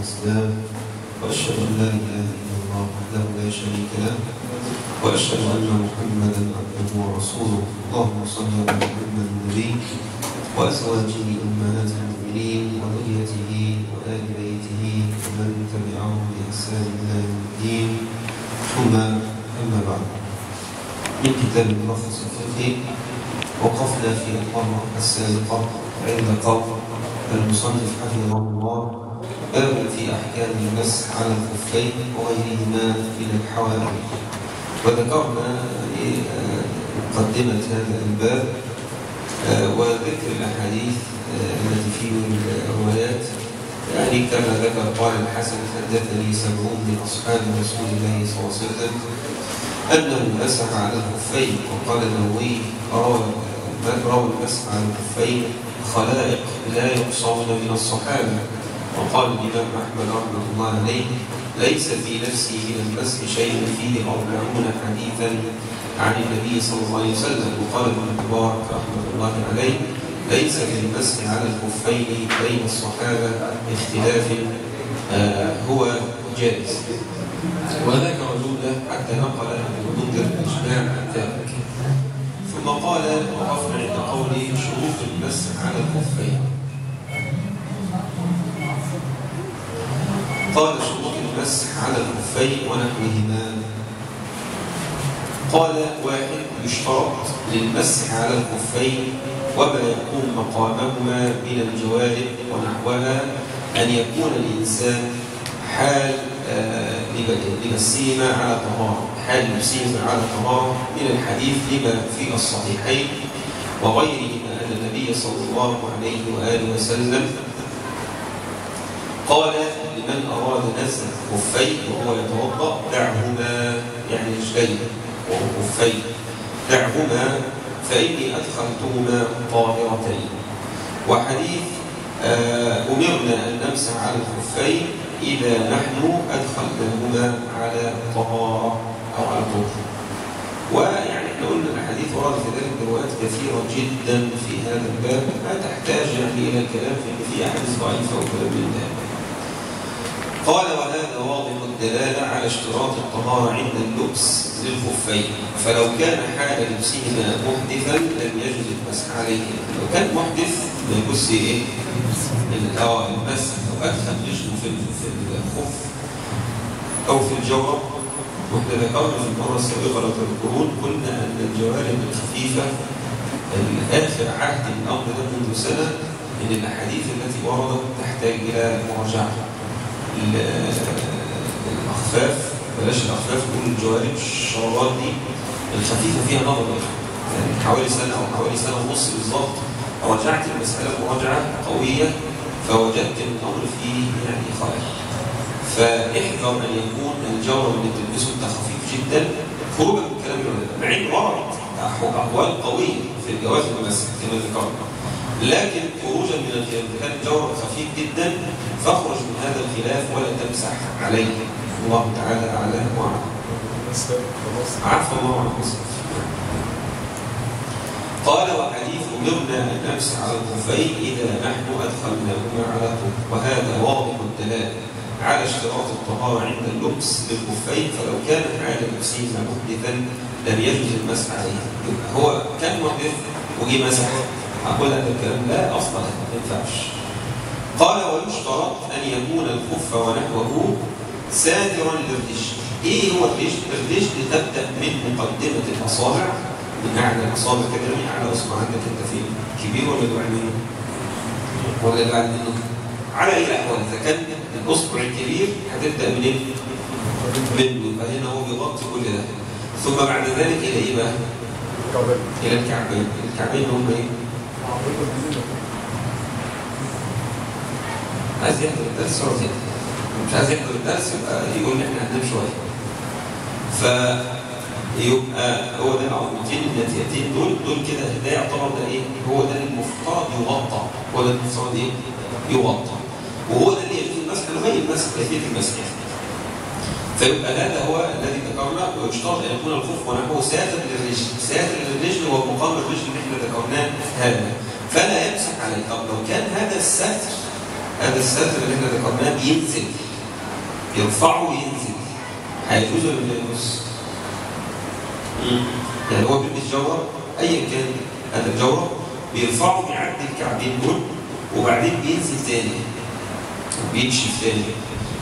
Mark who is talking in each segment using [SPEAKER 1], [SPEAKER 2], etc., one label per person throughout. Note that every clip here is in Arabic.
[SPEAKER 1] والإسلام، وأشهد أن لا إله إلا الله وحده لا شريك له، وأشهد أن محمدا عبده ورسوله. اللهم صل على محمد النبي وأزواجه أمهات المؤمنين وذريته وآل بيته ومن تبعهم بإحسان إلى يوم الدين. ثم أما بعد، من كتاب الملخص الفقهي وقفنا في المرة السابقة عند قول المصنف حفظه الله: باب في أحكام المسح على الخفين وغيرهما من الحوائج. وذكرنا مقدمة هذا الباب وذكر الأحاديث التي في الروايات، يعني كما ذكر قال الحسن: حدثني 70 من أصحاب رسول الله صلى الله عليه وسلم أنه مسح على الخفين. وقال النووي: روى المسح على الخفين خلائق لا يقصون من الصحابة. وقال الإمام أحمد رحمه الله عليه: ليس في نفسي من المسح شيء فيه 40 حديثا عن النبي صلى الله عليه وسلم. وقال ابن المبارك رحمه الله عليه: ليس في المسح على الخفين بين الصحابة اختلاف هو جائز. وذكر جملة حتى نقل المنذر الإجماع عن ذلك. ثم قال: وقفنا عند قول شروط المسح على الخفين. قال: شروط المسح على الخفين ونحوهما. قال: 1. يشترط للمسح على الخفين وما يقوم مقامهما من الجوارب ونحوها أن يكون الإنسان حال لبسهما على طهارة، من الحديث لما في الصحيحين وغيرهما أن النبي صلى الله عليه وآله وسلم قال لمن أراد نزع خفيه وهو يتوضأ: دعهما، يعني رجليه وخفيه، دعهما فإني أدخلتهما طاهرتين. وحديث: أمرنا أن نمسح على الخفين إذا نحن أدخلناهما على طهارة أو على طهر. ويعني احنا قلنا الأحاديث ورد في ذلك روايات كثيرة جدا في هذا الباب، ما تحتاج يعني إلى الكلام في أحاديث ضعيفة وكلام من ذلك. قال: وهذا واضح الدلالة على اشتراط الطهارة عند اللبس للخفين، فلو كان حال لبسهما محدثا لم يجوز المسح عليه. لو كان محدث ما يجوز المسح، لو أدخل رجله في الخف أو في الجورب. واحنا ذكرنا في المرة السابقة لو تذكرون قلنا أن الجوارب الخفيفة آخر عهد الأمر ده منذ سنة، إن الأحاديث التي وردت تحتاج إلى مراجعة. الأخفاف، بلاش الأخفاف، نقول الجوارب، الشرابات دي الخفيفة فيها نظر، يعني حوالي سنة أو حوالي سنة ونص بالظبط راجعت المسألة مراجعة قوية، فوجدت أن الأمر فيه يعني خلل. فاحذر أن يكون الجورب اللي بتلبسه أنت خفيف جدا، خروجا من كلام العلماء، مع إن ورد أقوال قوية في الجواز المسح كما ذكرنا، لكن خروجا من الخلاف كان الجورب خفيف جدا فاخرج من هذا الخلاف ولا تمسح عليه. الله تعالى أعلى وأعلم. عفوا الله عن المسح. قال: وحديث أمرنا أن نمسح على الخفين إذا نحن أدخلناهما على طهر، وهذا واضح الدلالة على اشتراط الطهارة عند اللبس للخفين، فلو كان حال لبسهما محدثا لم يجوز المسح عليه. هو كان محدث وجي مسح، أقول هذا الكلام لا أصلا ما ينفعش. قال: ويشترط أن يكون الخف ونحوه ساترا للرجل. إيه هو الرجل؟ الرجل تبدأ من مقدمة الأصابع، من أعلى الأصابع كده، من أعلى أصبع عندك أنت فين؟ كبير ولا بعد منه؟ ولا بعد منه؟ على أي الأحوال إذا كان الأصبع الكبير هتبدأ منين؟ منه، يبقى هنا هو بيغطي كل ده. ثم بعد ذلك إلى إيه بقى؟ إلى الكعبين. الكعبين هم إيه؟ عايز يحضر الدرس ولا مش عايز يحضر الدرس يبقى يقول لي احنا هننام شويه. فيبقى هو ده العظمتين الناتئتين دول كده، ده يعتبر ده ايه؟ هو ده المفترض يغطى، هو ده المفترض ايه؟ يغطى، وهو ده اللي يجوز المسح لغايه المسح، كيفيه المسح. فيبقى هذا هو الذي ذكرنا. ويشترط ان يكون الخف ونحوه ساتر للرجل. ساتر للرجل هو مقام الرجل اللي احنا ذكرناه هذا، فلا يمسح عليه. طب لو كان هذا الستر هذا الستر اللي احنا ذكرناه بينزل، يرفعه وينزل، هيجوز ولا لا يجوز؟ يعني هو بيلبس جورب ايا كان هذا الجورب بيرفعه بيعدي الكعبين دول وبعدين بينزل تاني وبيكشف تاني.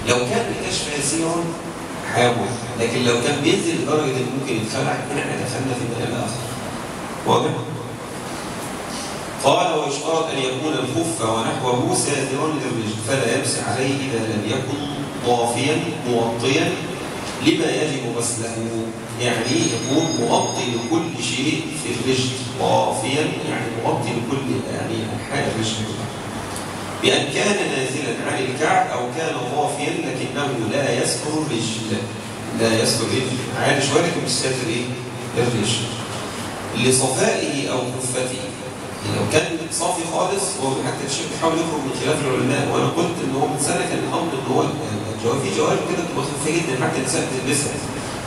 [SPEAKER 1] لو كان الكشف يسيرا حاول، لكن لو كان بينزل لدرجه انه ممكن يتخلع هنا احنا دخلنا في المجال الاخر. واضح؟ قال ويشترط ان يكون الخف ونحوه ساترا للرجل فلا يمسح عليه اذا لم يكن ضافيا موطيا لما يجب غسله، يعني يكون مغطي لكل شيء في الرجل، ضافيا يعني مغطي لكل يعني انحاء الرجل، بأن كان نازلا عن الكعب أو كان ضافيا لكنه لا يستر الرجل، لا يستر الرجل عادي شوية لكن مش ساتر إيه؟ الرجل لصفائه أو خفته. لو كان صافي خالص، هو حتى الشيخ بيحاول يخرج من خلاف العلماء، وأنا قلت إن هو من سنة كان الأمر إن هو الجوارب في جوارب كده بتبقى خفيفة جدا حتى النساء بتلبسها،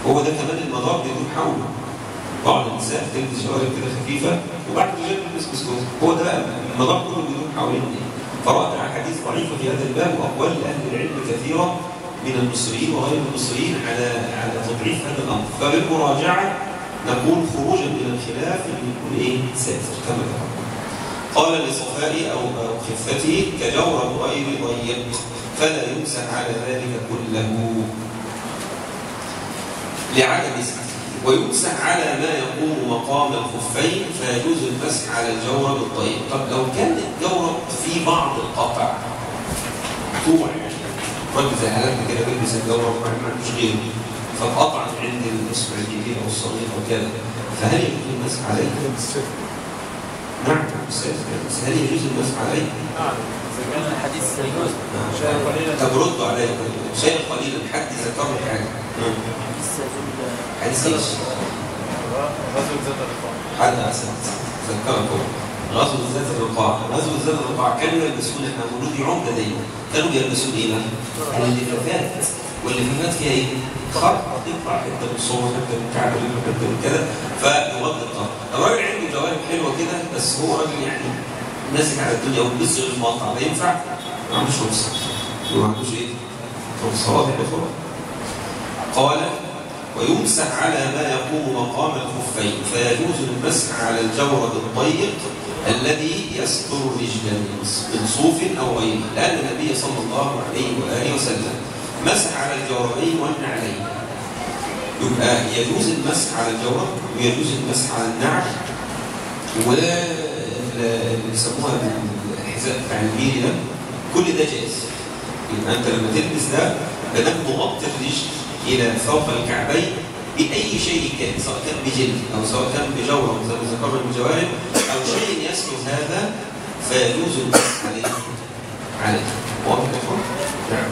[SPEAKER 1] هو ده كمان المدار بيدور حوله. بعض النساء بتلبس جوارب كده خفيفة وبعد كده بتلبس بسكوت، هو ده بقى المدار كله بيدور حوالين إيه؟ قرأت على حديث ضعيف في هذا الباب وأقوال أهل العلم كثيرة من المصريين وغير المصريين على تضعيف هذا الأمر، فبالمراجعة نقول خروجا من الخلاف أن يكون إيه؟ ساتر كما ذكرنا. قال لصفائه أو خفته كجورب غير ضيق فلا يمسح على ذلك كله لعدم سعته، ويمسح على ما يقوم مقام الخفين فيجوز المسح على الجورب الضيق. طب لو كان الجورب في بعض القطع مقطوع، يعني راجل زي حالاتنا كده بيلبس الجورب ما عندوش غيره فاتقطع عند الاصبع الكبير او الصغير او كده، فهل يجوز المسح عليه؟ نعم بس هل يجوز المسح عليه؟
[SPEAKER 2] إذا كان الحديث يجوز
[SPEAKER 1] شيئا قليلا. طب ردوا عليه شيئا قليلا، حد ذكر لي حاجه. حديث ايش؟
[SPEAKER 2] غزوة ذات الرقاع.
[SPEAKER 1] حد ذكركم غزوة ذات الرقاع. غزوة ذات الرقاع كانوا يلبسون، احنا مولود عمده دايما كانوا بيلبسون ايه بقى؟ اللفافات، واللفافات فيها ايه؟ خط يطلع حته من الصور حته من الكعب حته من كده فيغطي الطرف. الراجل عنده جوانب حلوه كده بس هو راجل يعني ماسك على الدنيا وبيلبس غير المقطع، ده ينفع؟ ما عندوش رخصه. ما عندوش ايه؟ رخصه. واضح يا اخوان؟ قال ويمسح على ما يقوم مقام الخفين فيجوز المسح على الجورب الضيق الذي يستر رجلا من صوف او غيره، لان النبي صلى الله عليه واله وسلم مسح على الجوربين والنعلين. يبقى يجوز المسح على الجورب ويجوز المسح على النعل، واللي بيسموها الحذاء بتاع الميري ده كل ده جائز. يبقى انت لما تلبس ده بدك مغطي الرجل الى فوق الكعبين باي شيء كان، سواء كان بجلد او سواء كان بجورب زي ما ذكرنا من الجوارب او شيء يسلو هذا فيجوز المسح عليه. واضح يا اخوان؟ نعم.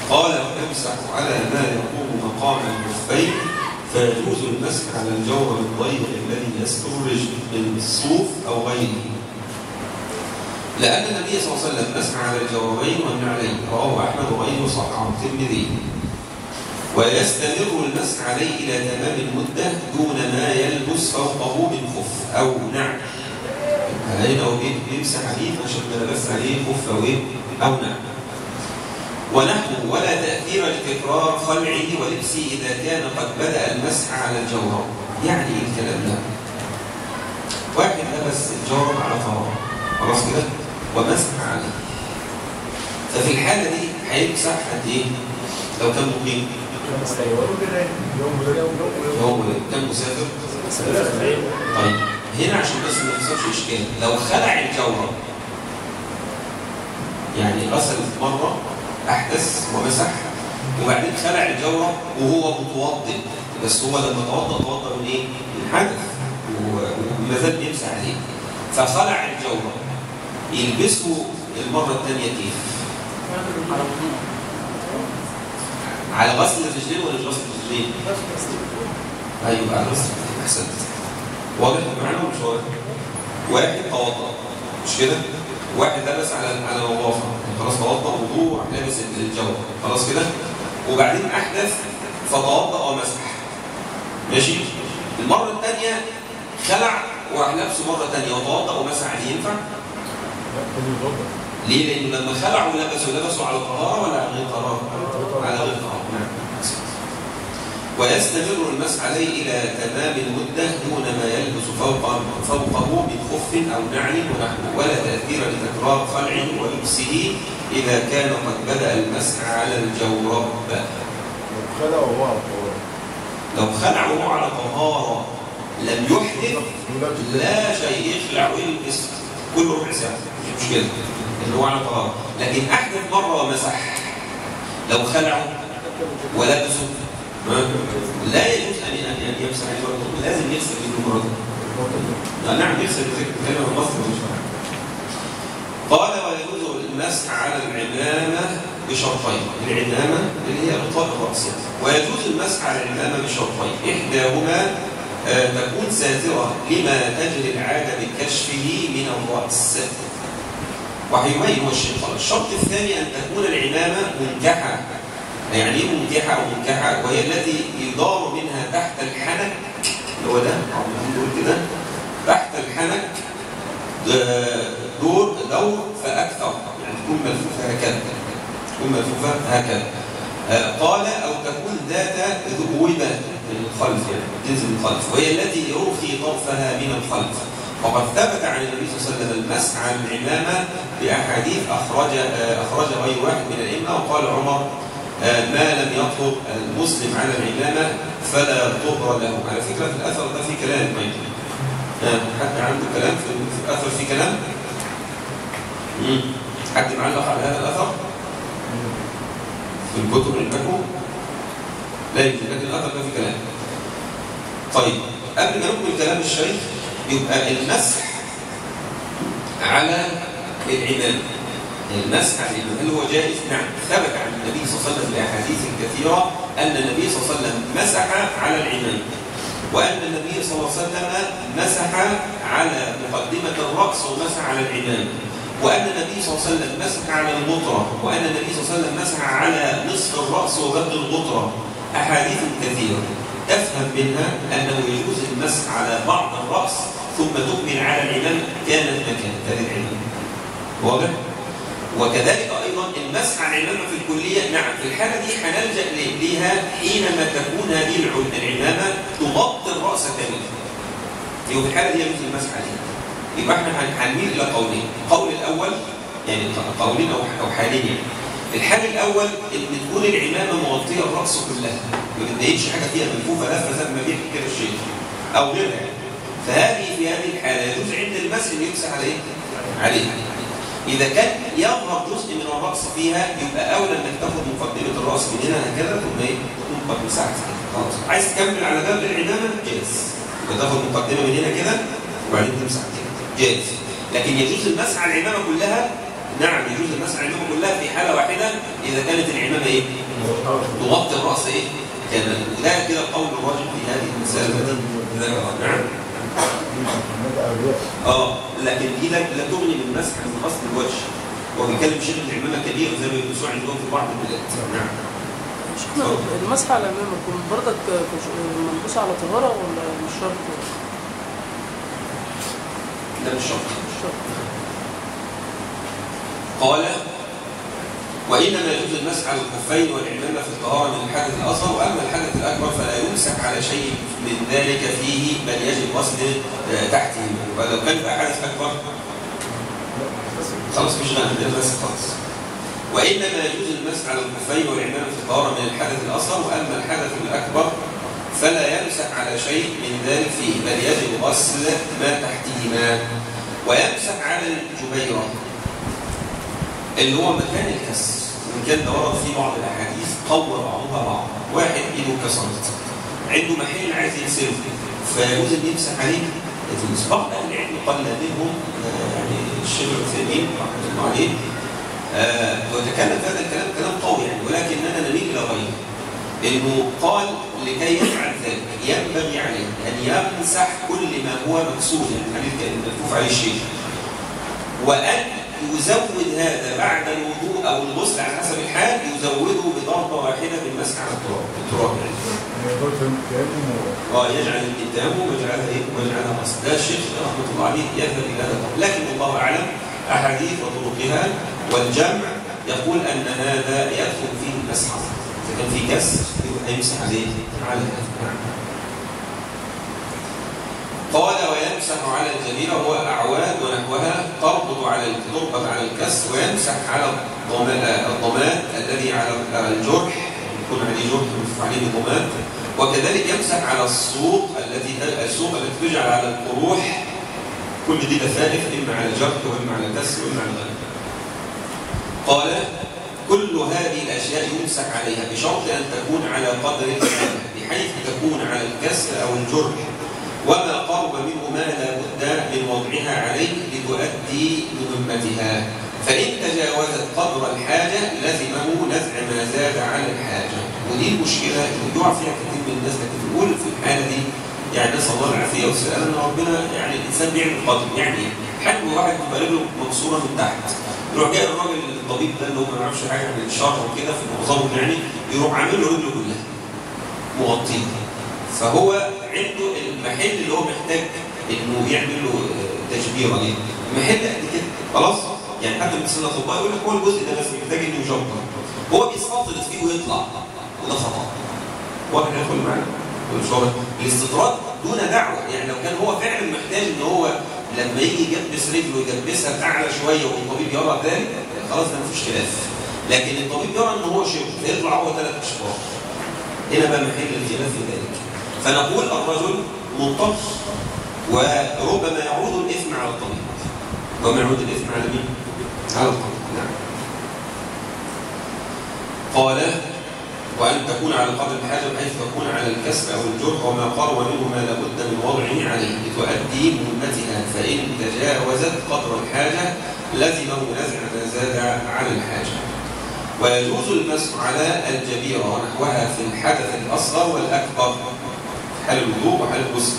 [SPEAKER 1] قال ويمسح على ما يقوم مقام الخفين فيجوز المسح على الجورب الضيق الذي يستر الرجل من الصوف او غيره، لان النبي صلى الله عليه وسلم مسح على الجوربين والنعلين، رواه احمد وغيره صححه الترمذي. ويستمر المسح عليه الى تمام المده دون ما يلبس فوقه من خف او نعل. هنا هو بيمسح عليه عشان ما لبس عليه خف او نعل. ونحو ولا تأثير لتكرار خلعه ولبسه إذا كان قد بدأ المسح على الجورب. يعني إيه الكلام ده؟ واحد لبس الجورب على فراغ خلاص كده ومسح عليه، ففي الحالة دي هيمسح قد إيه؟ لو كان مقيم يوم كان مسافر. طيب هنا عشان بس ما يحصلش إشكال، لو خلع الجورب يعني غسل مرة أحدث ومسح وبعدين خلع الجورب وهو متوضئ، بس هو لما توضأ من إيه؟ من حدث وما زال بيمسح عليه، فخلع الجورب يلبسه المرة الثانية كيف؟ على غسل الرجلين ولا غسل الرجلين؟ أيوه على غسل الرجلين. أحسنت. واضح المعنى ولا مش واضح؟ واحد توضأ مش كده؟ واحد لبس على نظافه خلاص توضأ وضوء راح لابس الجورب خلاص كده، وبعدين احدث فتوضأ ومسح ماشي. المره الثانيه خلع وراح لابسه مره ثانيه وتوضأ ومسح عليه، ينفع؟ ليه؟ لأنه لما خلعوا لبسوا على طهارة ولا على غير طهارة؟ على غير طهارة. نعم. ويستمر المسح عليه إلى تمام المدة دون ما يلبس فوقه من خف أو نعل ونحوه، ولا تأثير لتكرار خلعه ولبسه إذا كان قد بدأ المسح على الجورب. لو خلع وهو على طهارة لم يحدث لا شيء، يخلع ويلبس كل ربع ساعة مش مشكلة اللي هو على طهارة. لكن أحدث مرة ومسح، لو خلعوا ولبسوا لا يجوز أن يمسح المرة، لازم يغسل المرة. نعم يغسل كلمة المصر مش قال ويجوز المسح على العمامة بشرطين، العمامة اللي هي غطاء الرأس، ويجوز المسح على العمامة بشرطين، إحداهما تكون ساترة لما تجري العادة بكشفه من الرأس، وحيوين هو الشيخ. الشرط الثاني أن تكون العمامة منكحة. يعني ايه منكحة أو منكحة؟ وهي التي يدار منها تحت الحنك، اللي هو ده نقول كده تحت الحنك دور فأكثر، يعني تكون ملفوفة هكذا، تكون ملفوفة هكذا. قال أو تكون ذات ذؤوبة من الخلف، يعني تنزل من الخلف، وهي التي يرخي طرفها من الخلف. وقد ثبت عن النبي صلى الله عليه وسلم المسح على العمامة بأحاديث أخرج غير واحد من الأئمة. وقال عمر ما لم يطهر المسلم على العمامة فلا طهر له. على فكرة في الأثر ده في كلام حتى عنده كلام في الأثر، في كلام حد معلق على هذا الأثر في الكتب عندكم؟ لا يمكن، لكن الأثر ده في كلام. طيب قبل ما نكمل كلام الشيخ، يبقى المسح على العمامة، المسح على العمامة هل هو جائز؟ نعم، ثبت عن النبي صلى الله عليه وسلم في أحاديث كثيرة أن النبي صلى الله عليه وسلم مسح على العمامة، وأن النبي صلى الله عليه وسلم مسح على مقدمة الرأس ومسح على العمامة، وأن النبي صلى الله عليه وسلم مسح على الغطرة، وأن النبي صلى الله عليه وسلم مسح على نصف الرأس وبدء الغطرة. أحاديث كثيرة تفهم منها أنه يجوز المسح على بعض الرأس ثم تكمل على العمامة كانت مكان العمامة. واضح؟ وكذلك أيضا المسح على العمامة في الكلية. نعم، في الحالة دي هنلجأ لها حينما تكون هذه العمامة تغطي الرأس كاملا. في الحالة دي يجوز المسح عليها. يبقى احنا هنميل إلى قولين. القول الأول يعني قولين أو حالين. يعني الحال الأول إن تكون العمامة مغطية الرأس كلها، ما بتضايقش حاجة فيها ملفوفة لفة زي ما بيحكي كده الشيخ أو غيرها. في هذه الحالة يجوز عند المسح إنه يمسح عليها. إذا كان يظهر جزء من الرأس فيها يبقى أولى إنك تاخد مقدمة الرأس من هنا هكذا ثم تكون قد مسحت كده. خلاص، عايز تكمل على باب العمامة جاهز، يبقى تاخد مقدمة من هنا كده وبعدين تمسح كده جاهز. لكن يجوز المسح على العمامة كلها. نعم، يجوز المسح على العمامة كلها في حالة واحدة إذا كانت العمامة إيه؟ تغطي الرأس إيه؟ كاملا. وده كده القول الراجح في هذه المسألة التي ذكرها. نعم. لكن دي لا تغني من مسح من غسل الوجه. وبيتكلم شيخ العمامة كبير زي ما بيقولوا عندهم في بعض البلاد. نعم.
[SPEAKER 2] شيخنا المسح على العمامة يكون برضك منبوس على طهارة ولا مش شرط؟
[SPEAKER 1] لا مش شرط. قال وإنما يجوز المسح على الخفين والعمامة في الطهارة من الحدث الأصغر، وأما الحدث الأكبر فلا يمسح على شيء من ذلك فيه، بل يجب غسل تحته. ولو كان في حدث أكبر خلاص مش غنى بس خلاص. وإنما يجوز المسح على الخفين والعمامة في الطهارة من الحدث الأصغر، وأما الحدث الأكبر فلا يمسح على شيء من ذلك فيه، بل يجب غسل ما تحتهما. ويمسح على الجبيرة اللي هو مكان الكسر، وإن كان ده ورد في بعض الأحاديث قوى بعضها بعض. واحد إيده كسرت، عنده محل عايز يغسله فيجوز إن يمسح عليه. يجوز. بعض أهل العلم قال منهم يعني الشيخ الخفين رحمه الله عليه وتكلم في هذا الكلام كلام قوي يعني، ولكننا نميل إلى غيره، إنه قال لكي يفعل ذلك ينبغي عليه أن يمسح كل ما هو مكسور، يعني ملفوف عليه شيء، وأن يزود هذا بعد الوضوء أو الغسل على حسب الحال، يزوده بضربة واحدة بالمسح على التراب يجعل الكتاب ويجعلها غسل. ده الشيخ رحمه الله عليه يذهب إلى هذا القول، لكن الله أعلم أحاديث وطرقها والجمع يقول أن هذا يدخل فيه المسح. إذا كان في كسر يبقى يمسح عليه على الأثناء. قال ويمسح على الجبيرة هو أعواد ونحوها تربط على الكسر، ويمسح على الضماد الذي على الجرح، يكون عليه جرح يمسح عليه الضماد، وكذلك يمسح على السوق التي تجعل على القروح. كل دي لفائف إما على جرح وإما على كسر وإما على غيره. قال كل هذه الأشياء يمسح عليها بشرط أن تكون على قدر الحاجة، بحيث تكون على الكسر أو الجرح وما قرب منه ما لا بد من وضعها عليه لتؤدي مهمتها، فإن تجاوزت قدر الحاجة لزمه نزع ما زاد على الحاجة. ودي المشكلة اللي يقع فيها كثير من الناس، لكن بيقول في الحالة دي يعني نسأل الله العافية والسلامة ان ربنا يعني الإنسان بيعمل قدر. يعني حد واحد بيبقى رجله منصورة من تحت، يروح جاي الراجل الطبيب ده اللي هو ما يعرفش حاجة عن الشر وكده في معظمهم، يعني يروح عامل له رجله كلها مغطيه، فهو عنده المحل اللي هو محتاج انه يعمل له تشبيره دي محل قد كده خلاص. يعني حتى مثلا الاطباء يقول لك هو الجزء ده بس محتاج انه يجبر، هو بيستطرد فيه ويطلع، وده خطا. واحد يدخل معانا الاستطراد دون دعوه. يعني لو كان هو فعلا محتاج ان هو لما يجي يجبس رجله يجبسها باعلى شويه والطبيب يرى ذلك، خلاص ده مفيش خلاف. لكن الطبيب يرى ان هو شبه فيطلع هو 3 اشبار، هنا بقى محل الخلاف في ذلك. فنقول الرجل مضطر، وربما يعود الإثم على الطبيب، وما يعود الإثم على مين؟ على الطبيب. نعم. قال وأن تكون على قدر الحاجة بحيث تكون على الكسر أو الجرح وما قرب منه ما لابد من وضعه عليه لتؤدي مهمتها، فإن تجاوزت قدر الحاجة لزمه نزع ما زاد على الحاجة. ويجوز المسح على الجبيرة ونحوها في الحدث الأصغر والأكبر، حال الوضوء وحال الغسل،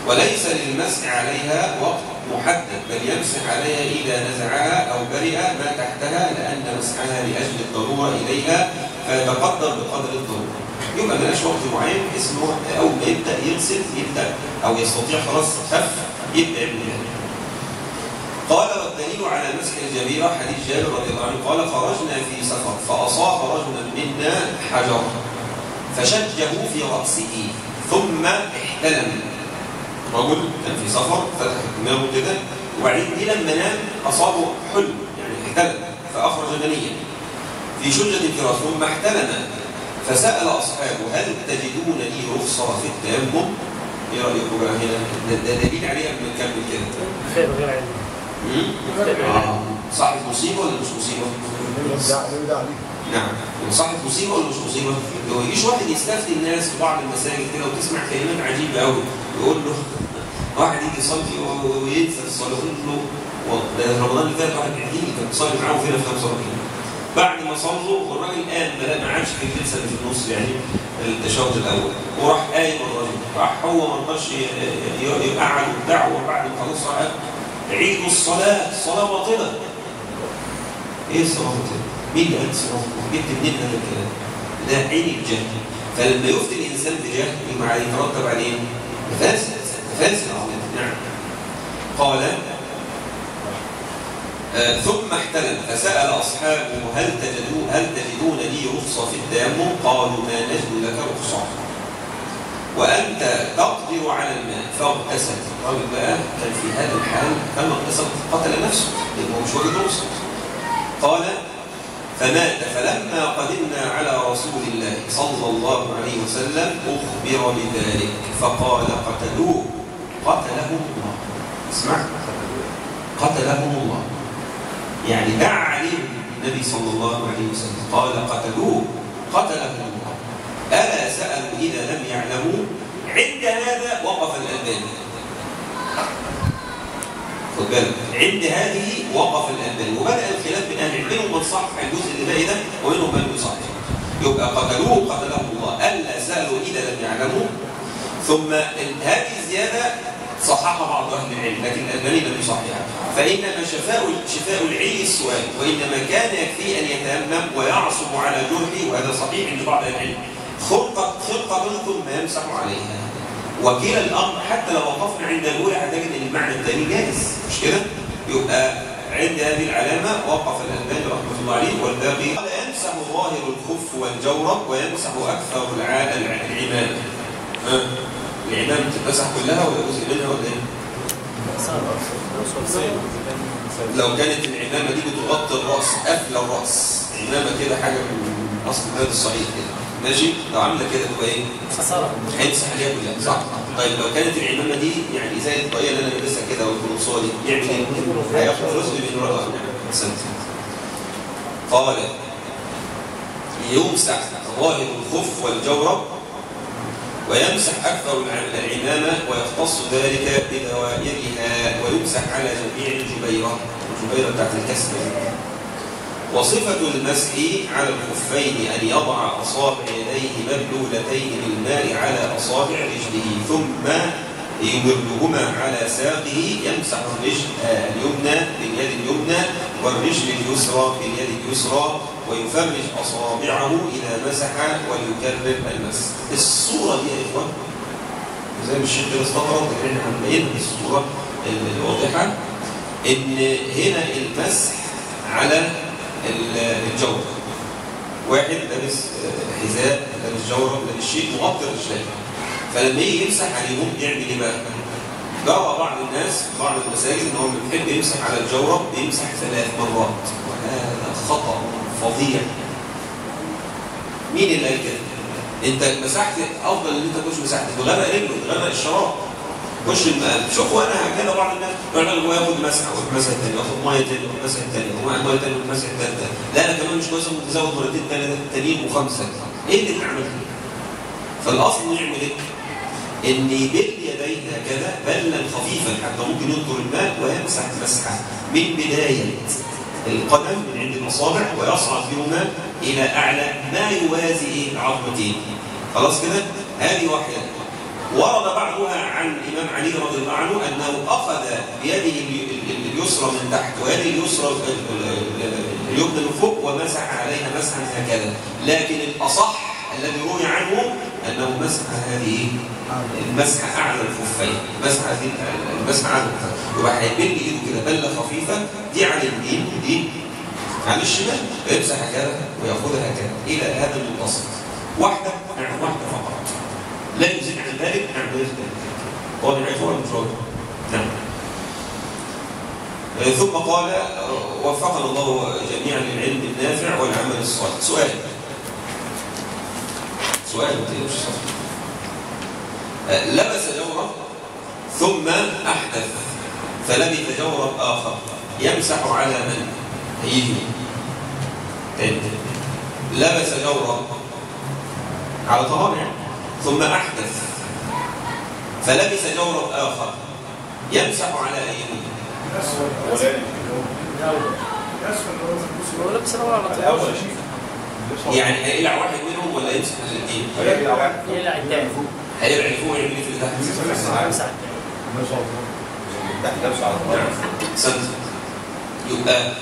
[SPEAKER 1] وليس للمسح عليها وقت محدد، بل يمسح عليها إذا نزعها أو برئ ما تحتها، لأن مسحها لأجل الضرورة إليها فيتقدر بقدر الضرورة. يبقى ملاش وقت معين بحيث إن هو أول ما يبدأ يغسل يبدأ أو يستطيع خلاص خف يبدأ يعمل ذلك. قال والدليل على مسح الجبيرة حديث جابر رضي الله عنه قال خرجنا في سفر فأصاب رجلا منا حجر فشجه في رأسه ثم احتلم. رجل كان في سفر فتح دماغه كده، وبعدين دي لما نام أصابه حلم يعني احتلم فأخرج منيا في شجة الفراش ثم احتلم، فسأل أصحابه هل تجدون لي رخصة في التيمم؟ ايه رأيكم بقى هنا؟ ده دليل عليه قبل ما نكمل كده.
[SPEAKER 2] خير غير علم.
[SPEAKER 1] صاحب مصيبة ولا مش مصيبة؟ نعم. صاحب مصيبة ولا مش مصيبة؟ لو يجيش واحد يستفتي الناس في بعض المساجد كده وتسمع كلمات عجيبة قوي، يقول له واحد يجي يصلي وينسى الصلاة، يقول له ده رمضان اللي فات واحد بيحكي كان بيصلي معاه فينا في 45 بعد ما صلوا والراجل قام ما عادش في الجلسة اللي في النص يعني التشهد الأول، وراح قايم الراجل، راح هو ما رضاش يقعد وبتاع، وبعد ما خلص راح عيدوا الصلاة باطلة. ايه الصلاة باطلة؟ مين اللي قال الصلاة باطلة؟ جبت منين هذا الكلام؟ ده عين الجهل. فلما يفتي الإنسان بجهل يبقى يترتب عليه فاسد عظيم. نعم. قال ثم احتلم فسأل أصحابه هل تجدون لي رخصة في التيمم؟ قالوا ما نجد لك رخصة وأنت تقدر على الماء فاغتسل. الراجل بقى كان في هذا الحال لما اغتسل قتل نفسه لأنه مش واجد رخصة. قال فمات فلما قدمنا على رسول الله صلى الله عليه وسلم أخبر بذلك فقال قتلوه قتلهم الله. اسمع، قتلهم الله، يعني دعا عليهم النبي صلى الله عليه وسلم قال قتلوه قتلهم الله. ألا سألوا إذا لم يعلموا؟ عند هذا وقف الألباني. خد بالك، عند هذه وقف الألباني، وبدأ الخلاف بين أهل العلم، منهم من صحح الجزء اللي باقي ده ومنهم من يصحح. يبقى قتلوه قتلهم الله، ألا سألوا إذا لم يعلموا. ثم هذه الزيادة صححها بعض أهل العلم لكن الألباني لم يصححها، فإنما شفاء العي السؤال، وإنما كان يكفي أن يتيمم ويعصب على جرحه، وهذا صحيح عند بعض أهل العلم، خرقة ثم يمسح عليها. وكلا الأمر حتى لو وقفنا عند الأولى هتجد أن المعنى الثاني جائز، مش كده؟ يبقى عند هذه العلامة وقف الألباني رحمة الله عليه. والباقي قال يمسح ظاهر الخف والجورب ويمسح أكثر العمامة. العمامة تتمسح كلها ولا جزء منها ولا ايه؟ لو كانت العمامة دي بتغطي الرأس قفل الرأس، عمامة كده حاجة من أصل هذا الصحيح كده ماشي، لو عاملة كده تبقى ايه؟ هيمسح عليها كلها صح؟ طيب لو كانت العمامة دي يعني زي الطريقة اللي أنا لابسها كده والقنصوة دي يعمل ايه؟ هياخد جزء من الرأس. قال يمسح ظاهر الخف والجورب ويمسح أكثر العمامة ويختص ذلك بدوائرها ويمسح على جميع الجبيرة بتاعت الكسر. وصفة المسح على الخفين أن يضع أصابع يديه مبلولتين بالماء على أصابع رجله ثم يمرهما على ساقه، يمسح الرجل اليمنى باليد اليمنى والرجل اليسرى باليد اليسرى ويفرج أصابعه إذا مسح ويكرر المسح. الصورة دي يا إخوان زي ما الشيخ كده استغرب لكن احنا هنبين الصورة الواضحة إن هنا المسح على الجورب. واحد لابس حذاء لابس جورب لابس شيء مغطي رجليه، فلما يجي يمسح عليهم يعمل ايه بقى؟ جرى بعض الناس في بعض المساجد ان هو بيحب يمسح على الجورب بيمسح 3 مرات، وهذا خطأ فظيع. مين اللي قال كده؟ انت مسحت افضل ان انت تكونش مسحت تغرق رجله تغرق الشراب خش المقام. شوفوا انا كده بعض الناس يقعد هو ياخد مسحه وياخد مسحه ثانيه وياخد ميه ثانيه وياخد مسحه ثانيه وميه ثانيه وياخد مسحه ثالثه. لا انا كمان مش كويس ممكن تزود مرتين ثلاثه تانيين وخمسه. ايه اللي انت عملته؟ فالاصل يعمل ايه؟ ان يبل يديه هكذا بلا خفيفا حتى ممكن ينطر الماء ويمسح مسحه من بدايه القدم من عند الاصابع ويصعد بهما الى اعلى ما يوازي العظمتين. خلاص كده؟ هذه واحده. ورد بعضها عن الامام علي رضي الله عنه انه اخذ بيده اليسرى من تحت ويده اليسرى اليمنى من فوق ومسح عليها مسحا هكذا، لكن الاصح الذي روي عنه انه مسح هذه المسحه اعلى الخفين، المسحه اعلى الخفين، يبقى هيبل ايده كده بله خفيفه دي على اليمين ودي على الشمال، فيمسح هكذا وياخذها هكذا الى هذا المنتصف. واحده فقط لا يزيد عن ذلك نعم لا يزيد عن ذلك. واضح يا اخوان مش واضح؟ نعم. ثم قال وفقنا الله جميعا للعلم النافع والعمل الصالح. سؤال ما تقولش صح. لبس جورب ثم احدث فلبث جورب اخر يمسح على من؟ هيجي تاني. لبس جورب على طهارة يعني ثم احدث فلبس جورب اخر يمسح على ايمن. يعني هيقلع واحد منهم ولا يمسح الاثنين؟
[SPEAKER 2] هيقلع الثاني.
[SPEAKER 1] هيقلع اللي فوق يعمل ايه في اللي تحت؟
[SPEAKER 2] يمسح
[SPEAKER 1] الثاني. يبقى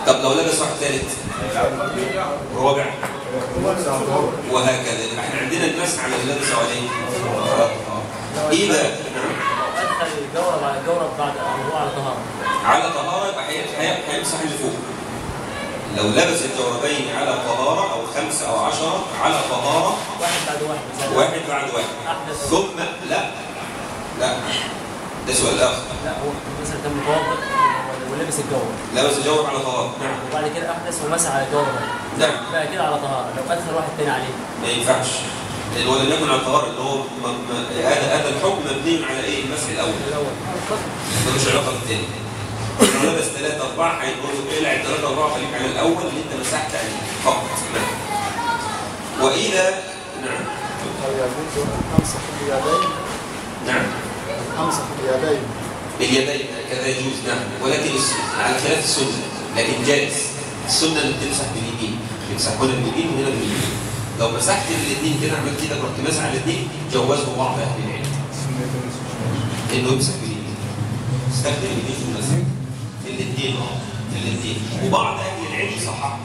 [SPEAKER 1] طب لو لبس واحد ثالث رابع وهكذا. احنا عندنا المسح على اللي لبسه عليه ايه بقى؟
[SPEAKER 2] ادخل الجورب على الجورب بعد هو على طهاره.
[SPEAKER 1] على طهاره يبقى هيمسح اللي فوق. لو لبس الجوربين على طهاره او 5 أو 10 على طهاره واحد بعد واحد ثم لا ده سؤال اخر.
[SPEAKER 2] لا هو مثلا كان متوضئ ولبس الجورب.
[SPEAKER 1] لبس الجورب على طهاره نعم.
[SPEAKER 2] وبعد كده احدث ومسح على الجورب
[SPEAKER 1] نعم.
[SPEAKER 2] بقى كده على طهاره. لو ادخل واحد ثاني عليه
[SPEAKER 1] ما ينفعش لان هو لم يكن على الطهاره اللي هو هذا الحكم مبني على ايه؟ المسح الاول. ملوش علاقه بالثاني. لو لبس 3 4 هيقول اقلع 3 4 خليك على الاول اللي انت مسحت عليه فقط. واذا نعم
[SPEAKER 3] امسح اليدين.
[SPEAKER 1] نعم
[SPEAKER 3] امسح اليدين.
[SPEAKER 1] اليدين كذا يجوز نعم، ولكن على خلاف السنه، لكن جائز. السنه اللي بتمسح باليمين تمسح هنا باليمين وهنا باليمين. لو مسحت الاثنين كده عملت كده رحت ماسح على الاثنين جوزه بعض اهل العلم انه يمسح باليمين. استخدم اليمين في المسح الاثنين وبعض اهل العلم صححوا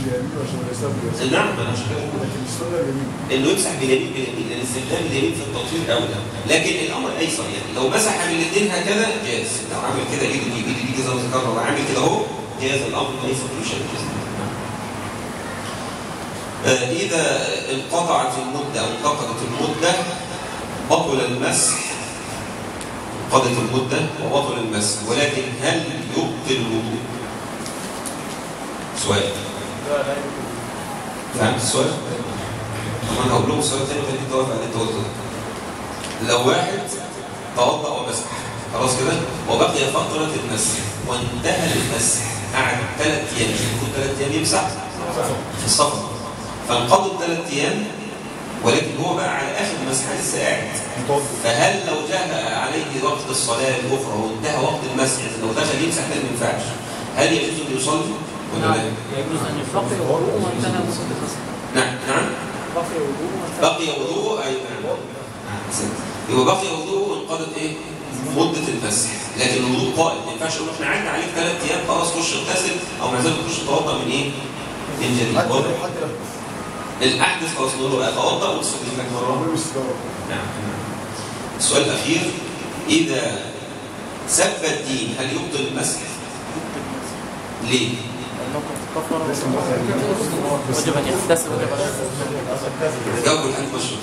[SPEAKER 3] باليمين عشان يسافر باليسار.
[SPEAKER 1] نعم انا مش كده.
[SPEAKER 3] لكن السنه اليمين.
[SPEAKER 1] انه يمسح باليمين لان استخدام اليمين في التطهير اولى، لكن الامر ايسر يعني لو مسح بالاثنين هكذا جاز، لو عامل كده ايده دي زي ما ذكرنا وعامل كده اهو جاز الامر ليس فيه شيء. اذا انقطعت المده او انتقضت المده بطل المسح، قضت المده وبطل المسح، ولكن هل يبطل الوضوء؟ سؤال. فهمت السؤال؟ طب انا هقول لكم سؤال ثاني وخليك توافق على اللي انت قلته ده. لو واحد توضأ ومسح خلاص كده وبقي فترة المسح وانتهى المسح قعد 3 ايام، يكون 3 ايام يمسح في السفر فانقضوا 3 ايام، ولكن هو بقى على اخر المسحه لسه قاعد، فهل لو جاء عليه وقت الصلاه الاخرى وانتهى وقت المسح لو دخل يمسح ده ما ينفعش، هل يجوز ان يصلي ولا لا؟
[SPEAKER 2] يجوز ان يفقه وضوءه وانتهى مده المسح.
[SPEAKER 1] نعم بقي وضوءه ايوه يبقى بقي وضوءه وانقضت ايه؟ مده المسح، لكن الوضوء قائم ما ينفعش نقول احنا عدى عليك 3 ايام خلاص خش اغتسل او مع ذلك خش توضا من ايه؟ من جديد. الأحدث خلاص نقول له بقى توضأ وتصلي لك مرة. نعم. السؤال الأخير إذا سب الدين هل يبطل المسح؟ ليه؟
[SPEAKER 2] لأنه قد كفر وجب أن يغتسل وجب أن يغتسل.
[SPEAKER 1] جاوب الحاج مشروع.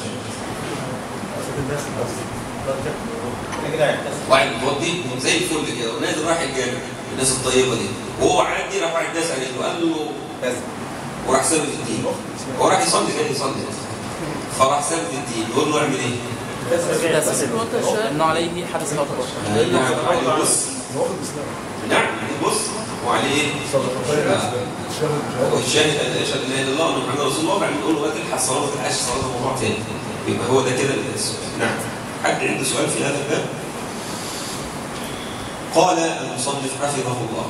[SPEAKER 1] واحد متوضي زي الفل كده ونازل رايح الجامع الناس الطيبة دي وهو عادي راح واحد داس عليه وقال له كذا وراح سابت الدين، هو راح يصلي جاي يصلي فراح سابت الدين، يقول له اعمل ايه؟
[SPEAKER 2] انه عليه حدث اكبر.
[SPEAKER 1] عليه بص نعم بص وعليه ايه؟ والشاهد ان اشهد ان لا اله الا الله وان محمدا رسول الله وبعدين نقول له بقى تلحق الصلاه ما تلحقش الصلاه ده موضوع ثاني، يبقى هو ده كده السؤال. نعم. حد عنده سؤال في هذا الباب؟ قال المصنف حفظه الله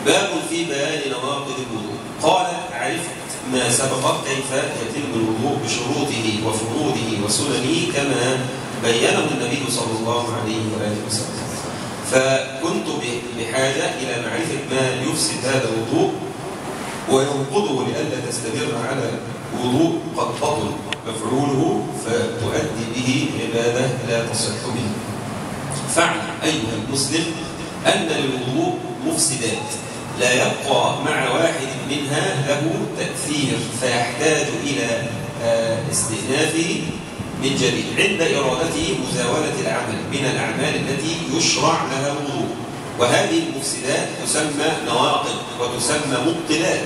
[SPEAKER 1] باب في بيان نواقض الوضوء. قال عرفت ما سبق كيف يتم الوضوء بشروطه وفروضه وسننه كما بينه النبي صلى الله عليه وآله وسلم، فكنت بحاجة إلى معرفة ما يفسد هذا الوضوء وينقضه لئلا تستمر على وضوء قد بطل مفعوله فتؤدي به عبادة لا تصح به. فاعلم أيها المسلم أن للوضوء مفسدات لا يبقى مع واحد منها له تأثير فيحتاج إلى استئنافه من جديد عند إرادته مزاولة العمل من الأعمال التي يشرع لها الوضوء، وهذه المفسدات تسمى نواقض وتسمى مبطلات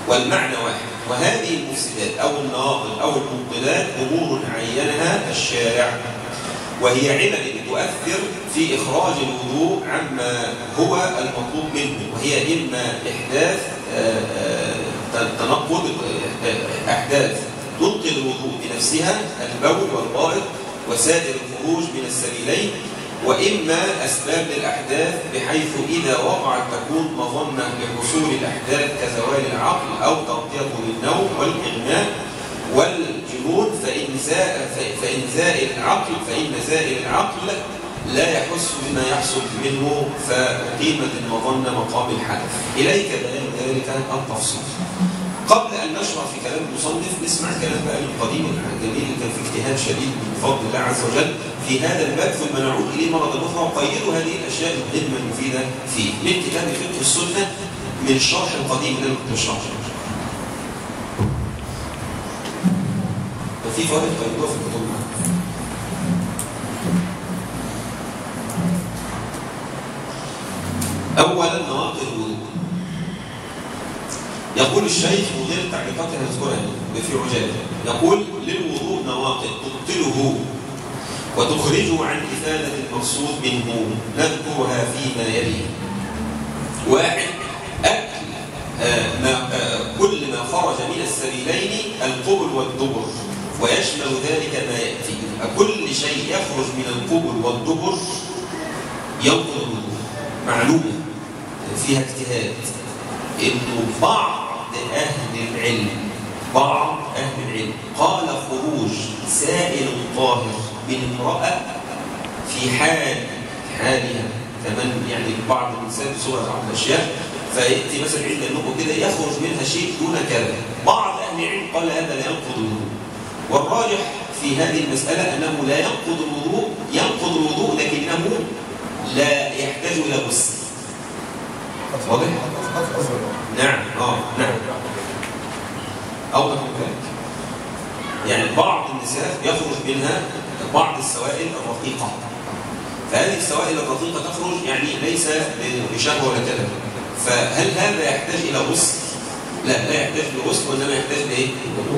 [SPEAKER 1] والمعنى واحد، وهذه المفسدات أو النواقض أو المبطلات أمور عينها الشارع وهي علل تؤثر في إخراج الوضوء عما هو المطلوب منه، وهي إما إحداث تنقض أحداث تنقض الوضوء بنفسها البول والغائط وسائر الخروج من السبيلين، وإما أسباب للأحداث بحيث إذا وقعت تكون مظنة لحصول الأحداث كزوال العقل أو تغطية بالنوم والإغماء والجنون، فإن زائل العقل لا يحس بما يحصل منه فأقيمت المظنة مقام الحدث. إليك بيان ذلك التفصيل. قبل أن نشرع في كلام المصنف نسمع كلام بقى القديم الجميل اللي كان في اجتهاد شديد من فضل الله عز وجل في هذا الباب، ثم نعود إليه مرة أخرى وقيدوا هذه الأشياء المهمة المفيدة فيه من كتاب فقه السنة من الشرح القديم اللي أنا كنت بشرحه. وفي فوائد قيدوها في الكتب معنا. أولا نواقض الوضوء. يقول الشيخ وغير التعليقات اللي هنذكرها في عجاله، يقول للوضوء نواقض تبطله وتخرجه عن إفادة المقصود منه، نذكرها فيما يلي. واحد أكل كل ما خرج من السبيلين القبل والدبر، ويشمل ذلك ما يأتي. كل شيء يخرج من القبل والدبر ينقض الوضوء. معلومة فيها اجتهاد إنه بعض أهل العلم قال خروج سائل طاهر من امرأة في حالها كمان، يعني بعض النساء بصورة بعض الأشياء فيأتي مثلا عند النوم كده يخرج منها شيء دون كذا. بعض أهل العلم قال هذا لا ينقض الوضوء، والراجح في هذه المسألة أنه لا ينقض الوضوء، ينقض الوضوء لكنه لا يحتاج إلى غسل. واضح؟ نعم نعم. أوضح من ذلك، يعني بعض النساء يخرج منها بعض السوائل الرقيقة، فهذه السوائل الرقيقة تخرج يعني ليس بشهوة ولا كلام، فهل هذا يحتاج إلى غسل؟ لا يحتاج لغسل، وإنما يحتاج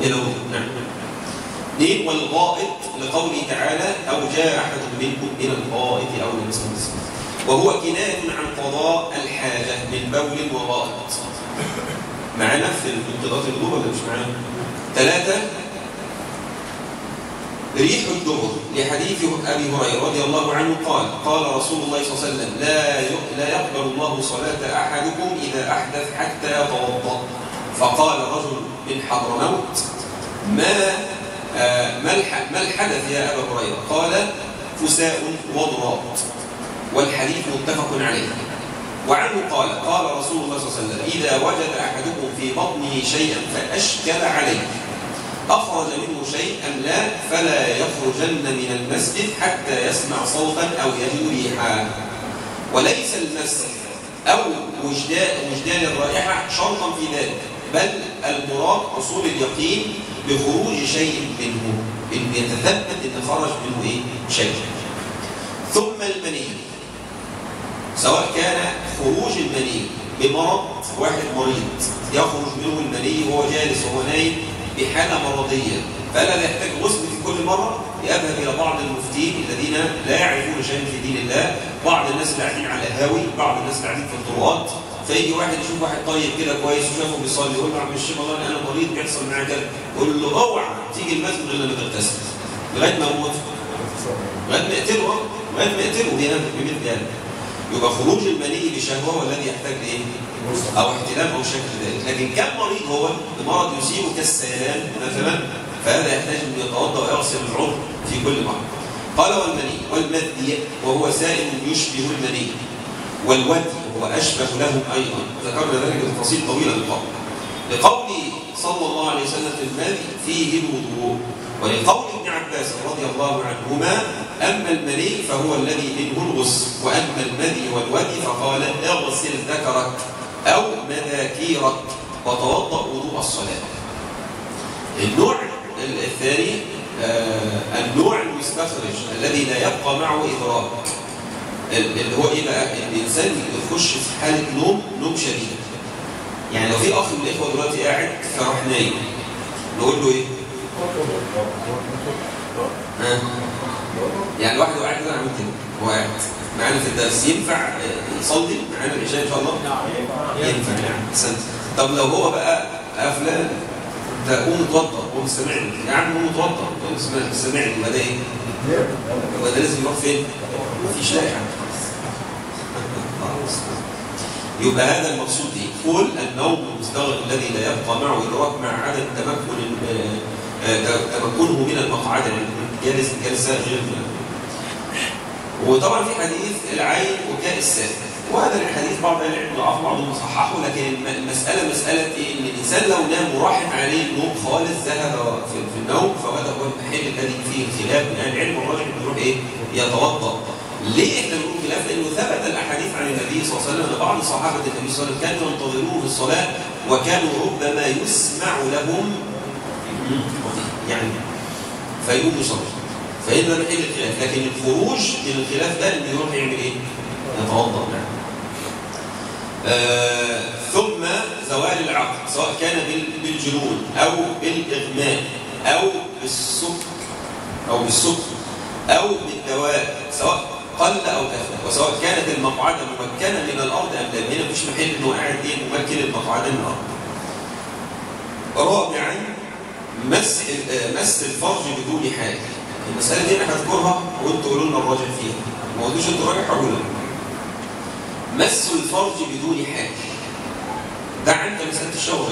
[SPEAKER 1] إلى وضوء. نعم. اثنين، والغائط لقوله تعالى أو جاء أحد منكم إلى الغائط أو لمس الجسم، وهو كناية عن قضاء الحاجة من بول وغائط. معنا في انقضاء الوضوء ولا مش معنا؟ ثلاثة، ريح الدبر لحديث أبي هريرة رضي الله عنه قال رسول الله صلى الله عليه وسلم لا يقبل الله صلاة أحدكم إذا أحدث حتى يتوضأ. فقال رجل من حضرموت ما الحدث يا أبا هريرة؟ قال فساء وضراط، والحديث متفق عليه. وعنه قال رسول الله صلى الله عليه وسلم إذا وجد أحدكم في بطنه شيئا فأشكل عليه أخرج منه شيء أم لا فلا يخرجن من المسجد حتى يسمع صوتا أو يجد ريحا. وليس المسح أو وجدان الرائحة شرطا في ذلك، بل المراد حصول اليقين بخروج شيء منه، إن يتثبت إن خرج منه شيء. ثم المني، سواء كان خروج المني بمرض، واحد مريض يخرج منه المني وهو جالس وهو نايم بحالة مرضية، فلا يحتاج غسل في كل مرة، يذهب إلى بعض المفتين الذين لا يعرفون شيئا في دين الله، بعض الناس اللي قاعدين على القهاوي، بعض الناس اللي قاعدين في الطرقات، فيجي واحد يشوف واحد طيب كده كويس وشافه بيصلي يقول له يا عم الشيخ والله انا مريض بيحصل معايا كده، يقول له اوعى تيجي المسجد غير لما تغتسل لغايه ما اموت، لغايه ما يقتله بمثل هذا. يبقى خروج المني بشهوه والذي يحتاج او احتلام او شكل ذلك. لكن كم مريض هو بمرض يصيبه كالسيلان مثلا، فهذا يحتاج ان يتوضا ويغسل العضو في كل مره. قال والمذي وهو سائل يشبه المني، والودي هو أشبه له أيضا، ذكرنا ذلك بتفاصيل طويلة لقوله صلى الله عليه وسلم في المذي فيه الوضوء، ولقول ابن عباس رضي الله عنهما أما المني فهو الذي منه الغسل، وأما المذي والودي فقال اغسل ذكرك أو مذاكيرك وتوضأ وضوء الصلاة. النوع الثاني النوع المستخرج الذي لا يبقى معه إدراك، اللي هو ايه بقى؟ الانسان يخش في حاله نوم شديد. يعني لو في اخ من الاخوه دلوقتي قاعد فراح نايم، نقول له ايه؟ يعني الواحد وقاعد كده عامل كده، هو قاعد معانا في الدرس، ينفع يصلي معانا العشاء ان شاء الله؟ ينفع. يعني احسنت. طب لو هو بقى فلان قوم اتوضى قوم سامعني، يا عم قوم اتوضى قوم سامعني، يبقى ده ايه؟ يبقى ده لازم يروح فين؟ مفيش لاقي حاجه. يبقى هذا المقصود به، قل النوم المستغرق الذي لا يبقى معه إدراك مع عدم تمكنه من المقعد، يعني جالس جلسة غير. وطبعا في حديث العين وكاء السائل، وهذا الحديث بعض العلم ضعف بعضهم صححه، لكن المسألة مسألة إن الإنسان لو نام وراحت عليه النوم خالص ذهب في النوم، فهذا هو المحل الذي فيه الخلاف من أهل العلم، والراجل بيروح يتوضأ. ليه احنا بنقول خلاف؟ لانه ثبت الاحاديث عن النبي صلى الله عليه وسلم ان بعض صحابه النبي صلى الله عليه وسلم كانوا ينتظروه في الصلاه، وكانوا ربما يسمع لهم يعني فيقوم يصلي، فإن ده محل الخلاف. لكن الخروج من الخلاف ده انه يروح يعمل ايه؟ يتوضا. ثم زوال العقل سواء كان بالجنون او بالاغماء او بالسكر او بالدواء، سواء قل او كثر، وسواء كانت المقعده ممكنه من الارض ام لا. هنا مفيش محل انه قاعد ممكن المقعده من الارض. رابعا مس الفرج بدون حاجه. المساله دي انا هذكرها وانتوا قولوا لنا الراجع فيها، ما قلتوش انتوا راجع هقولها. مس الفرج بدون حاجه، ده عند مساله الشهوه.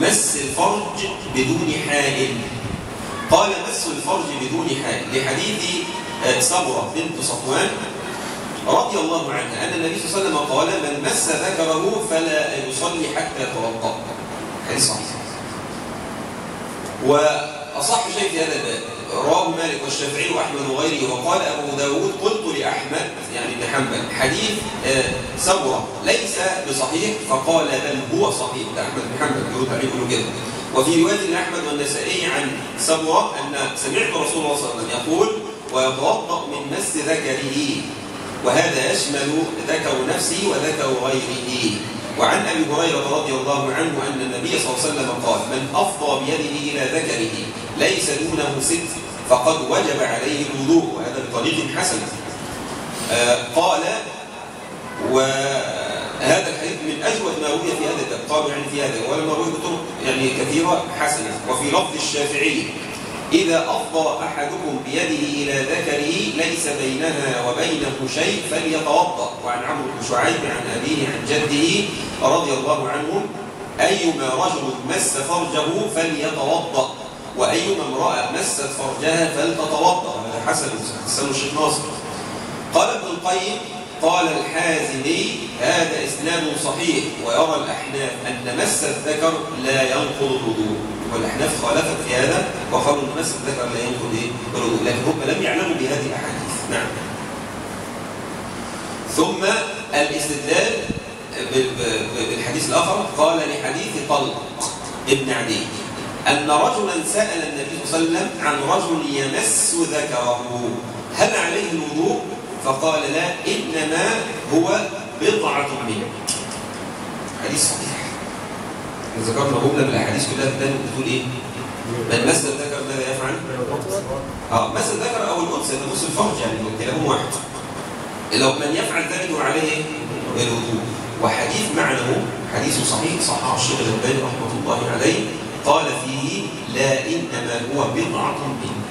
[SPEAKER 1] مس الفرج بدون حائل. قال مس الفرج بدون حائل لحديث سمرة بنت صفوان رضي الله عنها أن النبي صلى الله عليه وسلم قال: من مس ذكره فلا يصلي حتى يتوضأ. حديث صحيح. وأصح شيء في هذا الباب رواه مالك والشافعي وأحمد وغيره. وقال أبو داود: قلت لأحمد يعني ابن حنبل: حديث سمرة ليس بصحيح، فقال: بل هو صحيح. ده أحمد بن حنبل يرد عليه يقول كده. وفي رواية لأحمد والنسائي عن سمرة أن سمعت رسول الله صلى الله عليه وسلم يقول: ويتوضأ من مس ذكره، وهذا يشمل ذكر نفسه وذكر غيره. وعن أبي هريرة رضي الله عنه أن النبي صلى الله عليه وسلم قال: من أفضى بيده إلى ذكره ليس دونه ست فقد وجب عليه الوضوء. وهذا بطريق حسن. قال: وهذا الحديث من أجود ما روي في هذا الباب. قالوا يعني في هذا ولما روي بطرق يعني كثيرة حسنة. وفي لفظ الشافعي: إذا أفضى أحدكم بيده إلى ذكره ليس بينها وبينه شيء فليتوضأ. وعن عمرو بن شعيب عن أبيه عن جده رضي الله عنهم: أيما رجل مس فرجه فليتوضأ، وأيما امرأة مست فرجها فلتتوضأ. هذا حسن الشيخ ناصر. قال ابن القيم: قال الحازمي: هذا إسناد صحيح. ويرى الأحناف أن مس الذكر لا ينقض الوضوء. والأحناف خالفت في هذا وقالوا أن مس الذكر لا ينقض الوضوء، لكن هم لم يعلموا بهذه الأحاديث. نعم. ثم الاستدلال بالحديث الآخر. قال لحديث طلق ابن عدي أن رجلا سأل النبي صلى الله عليه وسلم عن رجل يمس ذكره هل عليه الوضوء؟ فقال: لا، إنما هو بضعة منه. حديث صحيح. ذكرنا جملة من الأحاديث كلها بتقول إيه؟ من مس الذكر ماذا يفعل؟ مس الذكر أو الأنثى تمس الفرج، يعني كلاهما واحد. لو من يفعل ذلك عليه الوضوء. وحديث معنه حديث صحيح صححه الشيخ الألباني رحمة الله عليه، قال فيه: لا، إنما هو بضعة منه.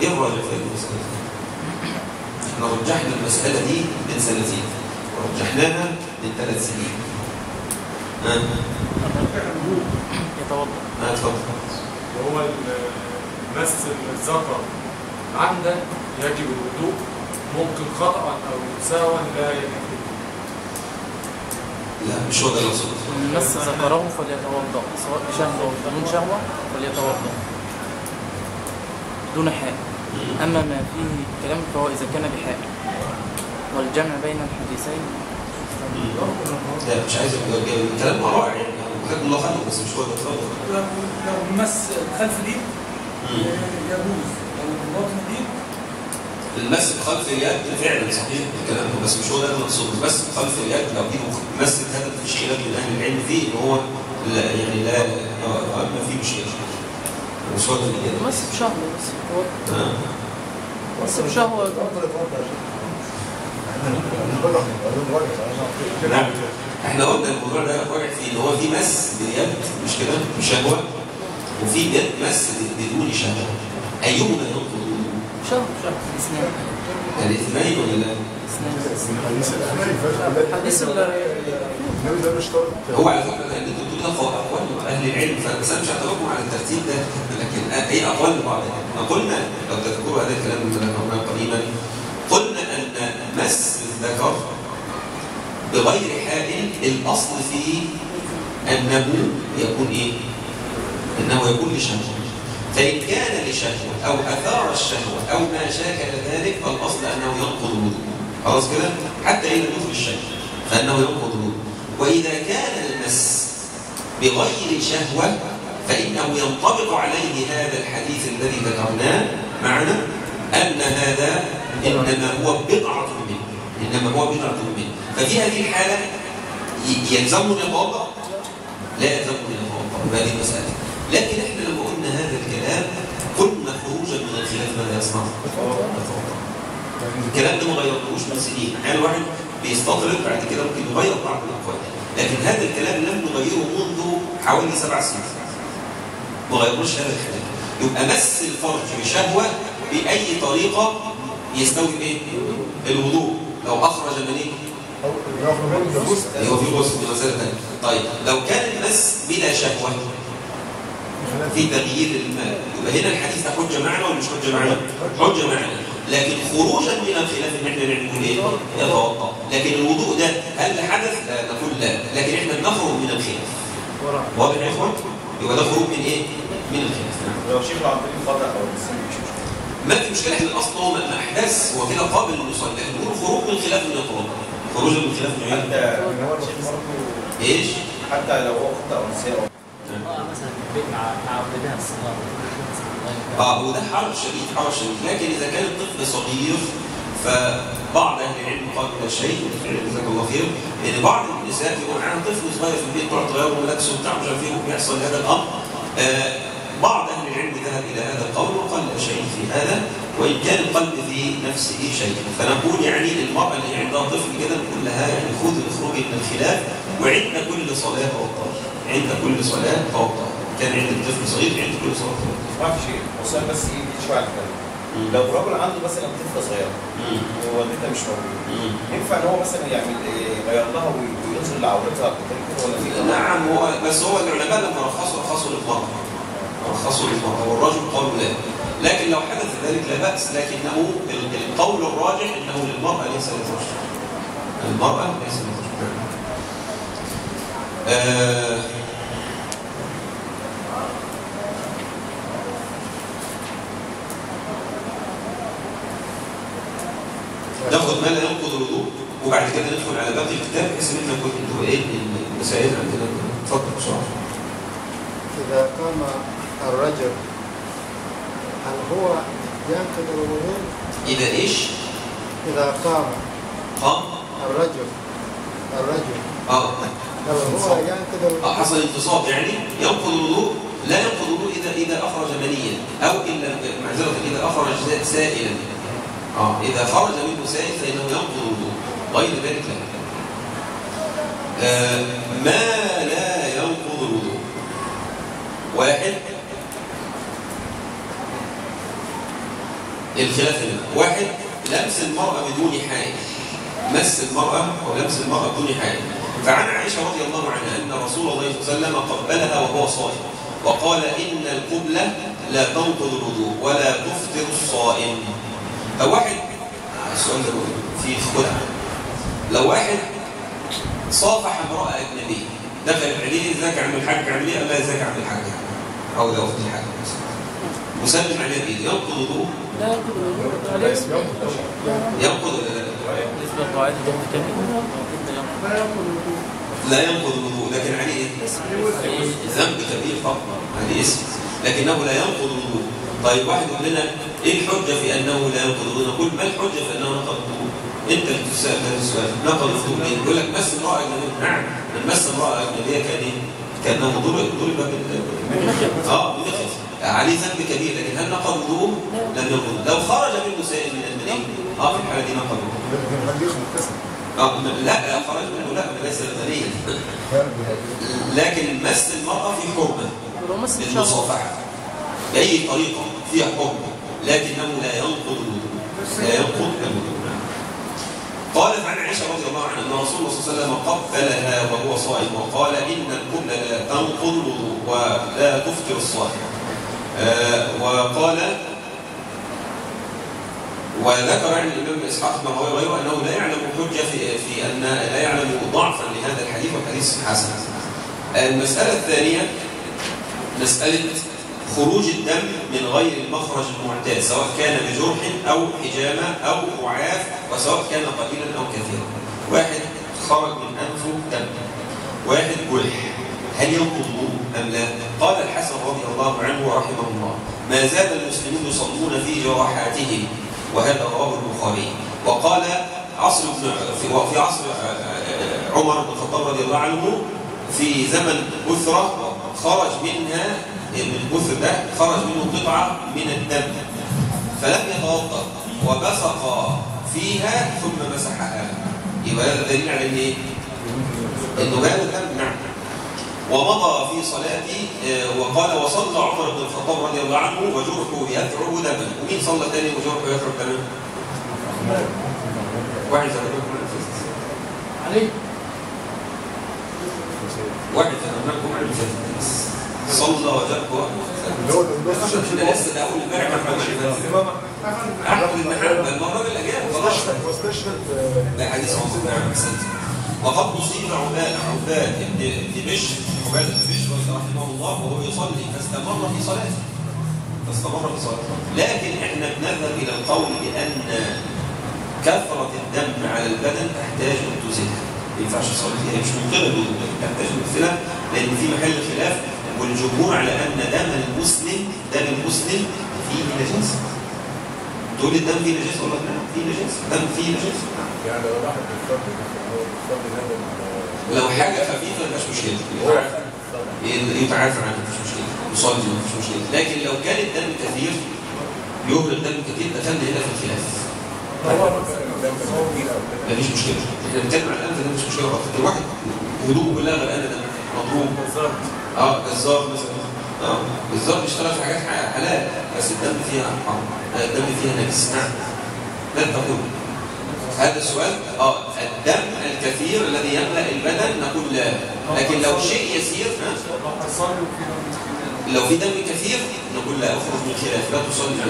[SPEAKER 1] إيه الراجع في المسألة؟ احنا رجحنا المسألة دي من سنتين ورجحناها من 3 سنين.
[SPEAKER 2] يتوضأ.
[SPEAKER 1] اتفضل.
[SPEAKER 3] وهو مس الذكر عمدا يجب الوضوء، ممكن خطأ أو سهوا لا يجب.
[SPEAKER 1] لا، مش هو ده اللي اقصده.
[SPEAKER 2] من مس ذكره فليتوضأ، سواء بشهوة أو بدون شهوة فليتوضأ دون حائل. أما ما فيه كلام فهو إذا كان بحائل، والجمع بين الحديثين.
[SPEAKER 1] لا، مش عايز الكلام رائع يعني، بحب الله خلقه، بس مش هو ده. اتفضل.
[SPEAKER 4] لو مس خلف اليد يجوز، لو باطن اليد.
[SPEAKER 1] المس بخلف اليد فعلا صحيح الكلام ده، بس مش هو ده اللي مقصود. بس بخلف اليد لو دي مست هذا في خلاف من اهل العلم فيه ان هو لا يعني لا ما في مشكله. مش هو ده اللي
[SPEAKER 2] مس بشهوة بس. مس بشهوة.
[SPEAKER 1] نعم. احنا قلنا الموضوع ده راجع فيه ان هو في مس باليد مش كده بشهوه، وفي يد مس بدون شهوه. ايهما ينقض؟
[SPEAKER 2] شهوة الاثنين.
[SPEAKER 1] الاثنين ولا لا؟
[SPEAKER 2] حديث
[SPEAKER 1] هو على فكره ان انتوا بتقولوا اقوال اهل العلم، فانا مش هعترضكم على الترتيب ده، لكن اي اقوال بعض. ما قلنا لو تذكروا هذا الكلام اللي ذكرناه قديما، قلنا ان مس الذكر بغير حائل الاصل فيه انه يكون ايه؟ انه يكون لشهوه. فإن كان لشهوة أو أثار الشهوة أو ما شاكل ذلك فالأصل أنه ينقض الوضوء. خلاص كده؟ حتى إذا دخل الشيء فإنه ينقض الوضوء. وإذا كان المس بغير شهوة فإنه ينطبق عليه هذا الحديث الذي ذكرناه معنا أن هذا إنما هو بضعة منه. ففي هذه الحالة يلزمه يتوضأ؟ لا يلزمه يتوضأ بهذه المسألة. لكن احنا لما قلنا هذا الكلام قلنا خروجا من الخلاف ماذا يصنع؟ الكلام ده ما غيرناهوش من سنين. احيانا الواحد بيستطرد بعد كده ممكن يغير بعض الاقوال، لكن هذا الكلام لم نغيره منذ حوالي 7 سنين. ما غيرناش هذا الكلام. يبقى مس الفرج بشهوه باي طريقه يستوي ايه؟ الوضوء. لو اخرج من ايه؟ هو في غسل، دي مساله ثانيه. طيب لو كان المس بلا شهوه في تغيير الماء، يبقى هنا الحديث ده حجه معنا ولا مش حجه معنا؟ حجه معنا. لكن خروجا من الخلاف ان احنا نعمل ايه؟ يتوضا. لكن الوضوء ده هل حدث؟ لا نقول لا، لكن احنا بنخرج من الخلاف. واضح يا اخوان؟ يبقى ده خروج من ايه؟ من الخلاف.
[SPEAKER 5] لو شيخ عن طريق خطا او نسيان مش مشكله.
[SPEAKER 1] ما في مشكله، احنا الاصل هو ما احدث هو كده قابل للمصلي، لكن نقول خروج من الخلاف انه يتوضا. خروج من الخلاف انه
[SPEAKER 5] حتى هو الشيخ برضه
[SPEAKER 1] ايش؟
[SPEAKER 5] حتى لو هو خطا او نسيان
[SPEAKER 6] مثلا في البيت مع ولدها الصغار.
[SPEAKER 1] وده حرج شديد، حرج شديد. لكن اذا كان الطفل صغير فبعض اهل العلم قالوا لا شيء، جزاك الله خير، ان بعض النساء يكون عندها طفل صغير في البيت تقعد تغير ملابسه وبتاع مش عارف ايه وبيحصل هذا الامر. بعض اهل العلم ذهب الى هذا القول وقال لا شيء في هذا، وان كان القلب في نفسه شيء. فنقول يعني المراه اللي عندها طفل كده نقول لها يعني خروجي من الخلاف، وعند كل صلاه توضئي، عند كل صلاه توضئي. كان عند الطفل صغير عند كل صلاه توضئي.
[SPEAKER 5] ما في شيء، وصل بس يجي شويه على الكلام. لو رجل عنده مثلا طفله صغيره ووالدتها مش موجوده، ينفع ان هو مثلا يعمل يغير لها ويظهر لعورتها ولا في؟
[SPEAKER 1] نعم، هو بس هو العلماء لما رخصوا للمرأة، رخصوا للمرأة والرجل قالوا لا. لكن لو حدث ذلك لا بأس، لكنه القول الراجح انه للمرأة ليس للرجل. المرأة ليس للرجل. ناخد ما لا ينقض الوضوء وبعد كده ندخل على باقي الكتاب بحيث ان احنا نكون ايه المسائل عندنا. اتفضل بسرعه.
[SPEAKER 7] إذا قام الرجل هل هو ينقض الوضوء؟
[SPEAKER 1] إذا إيش؟
[SPEAKER 7] إذا قام الرجل هل هو ينقض الوضوء؟
[SPEAKER 1] حصل انتصاب يعني ينقض الوضوء؟ لا ينقض الوضوء إذا أخرج منيا أو إلا معذرة إذا أخرج سائلا. إذا خرج منه سائل فإنه ينقض الوضوء، غير ذلك لا. ما لا ينقض الوضوء: واحد، الخلاف هنا، واحد لمس المرأة بدون حائل، مس المرأة أو لمس المرأة بدون حائل. فعن عائشة رضي الله عنها أن رسول الله صلى الله عليه وسلم قبلها وهو صائم وقال إن القبلة لا تنقض الوضوء ولا تفطر الصائم. لو واحد السؤال ده فيه خدعة، لو واحد صافح امرأة أجنبية دخل عليه ازيك يا عم الحاج عامل ايه؟ قال لها ازيك يا عم الحاج أو ده أخت الحاج مسلم عليه بإيده، ينقض الوضوء؟
[SPEAKER 2] لا ينقض الوضوء.
[SPEAKER 1] ينقض ولا لا؟
[SPEAKER 6] بالنسبه لقواعد الدم
[SPEAKER 1] لا ينقض الوضوء، لكن عليه ايه؟ ذنب كبير طبعا، عليه اسم، لكنه لا ينقض الوضوء. طيب واحد يقول لنا ايه الحجه في انه لا ينقض الوضوء؟ نقول ما الحجه في انه نقض الوضوء؟ انت اللي بتسال هذا السؤال، نقض الوضوء ليه؟ يقول لك مس امراه اجنبيه، نعم من مس امراه اجنبيه كان ايه؟ كانه ضرب بمخيط عليه ذنب كبير، لكن هل نقض الوضوء؟ لم ينقض. لو خرج منه سائل من المني في الحاله دي نقض الوضوء. لا خرج منه لا ليس غنيا، لكن مس المرأة في حرمة للمصافحة بأي طريقة فيها حرمة، لكنه لا ينقض الوضوء، لا ينقض الوضوء. قالت عن عائشة رضي الله عنها أن رسول الله صلى الله عليه وسلم قبلها وهو صائم وقال إن القبلة لا تنقض الوضوء ولا تفطر الصائم. وقال وذكر عن الإمام إسحاق بن راهويه وغيره أنه لا يعلم حجة في أن لا يعلم ضعفا لهذا الحديث والحديث حسن. المسألة الثانية مسألة خروج الدم من غير المخرج المعتاد، سواء كان بجرح أو حجامة أو رعاف، وسواء كان قليلا أو كثيرا. واحد خرج من أنفه دم، واحد جرح، هل ينقض الوضوء أم لا؟ قال الحسن رضي الله عنه ورحمه الله: ما زال المسلمون يصلون في جراحاتهم، وهذا رواه البخاري. وقال في عصر عمر بن الخطاب رضي الله عنه في زمن بثرة خرج منها البثر ده خرج منه قطعة من الدم فلم يتوضأ وبصق فيها ثم مسحها. يبقى هذا دليل على ان ايه؟ انه هذا الدم. نعم. ومضى في صلاته وقال: وصلى عمر بن الخطاب رضي الله عنه وجرحه يثعب دما. ومين صلى ثاني وجرحه يثعب دما؟ واحد
[SPEAKER 2] علي
[SPEAKER 1] واحد تنمكم على صلى وجرحه لسه ده اول امبارح أحمد بن حنبل مرة الأجانب خلاص. لا حديث موجود. نعم أحسنت. وقد أصيب عباد بن بشر رحمه الله وهو يصلي فاستمر في صلاته. لكن احنا بنذهب إلى القول بأن كثرة الدم على البدن تحتاج أن تزيلها. ما ينفعش تصلي فيها، مش ممكنة تحتاج أن تزيلها، لأن في محل خلاف والجمهور على أن دم المسلم فيه نجاسة. تقول الدم فيه نجاسة؟ أقول لك نعم فيه نجاسة، دم فيه نجاسة.
[SPEAKER 8] يعني لو واحد بيصلي
[SPEAKER 1] لو حاجة خفيفة مفيش مشكلة، يتعافى عنها مفيش مشكلة، يصلي مفيش مشكلة. لكن لو كان الدم كثير يهرق دم كثير دخلنا هنا في الخلاف. مفيش مشكلة. احنا بنتكلم عن الأنف ده مش مشكلة خالص. الواحد هدوء كلها غرقانة دم مضروب. جزار مثلا. جزار بيشتغل في حاجات حلال بس الدم فيها حرام، الدم فيها نجس. نعم. لا تقول هذا السؤال. الدم الكثير الذي يملأ البدن نقول لا، لكن لو شيء يسير لو في دم كثير نقول لا، اخرج من الخلاف، لا تصلي بها.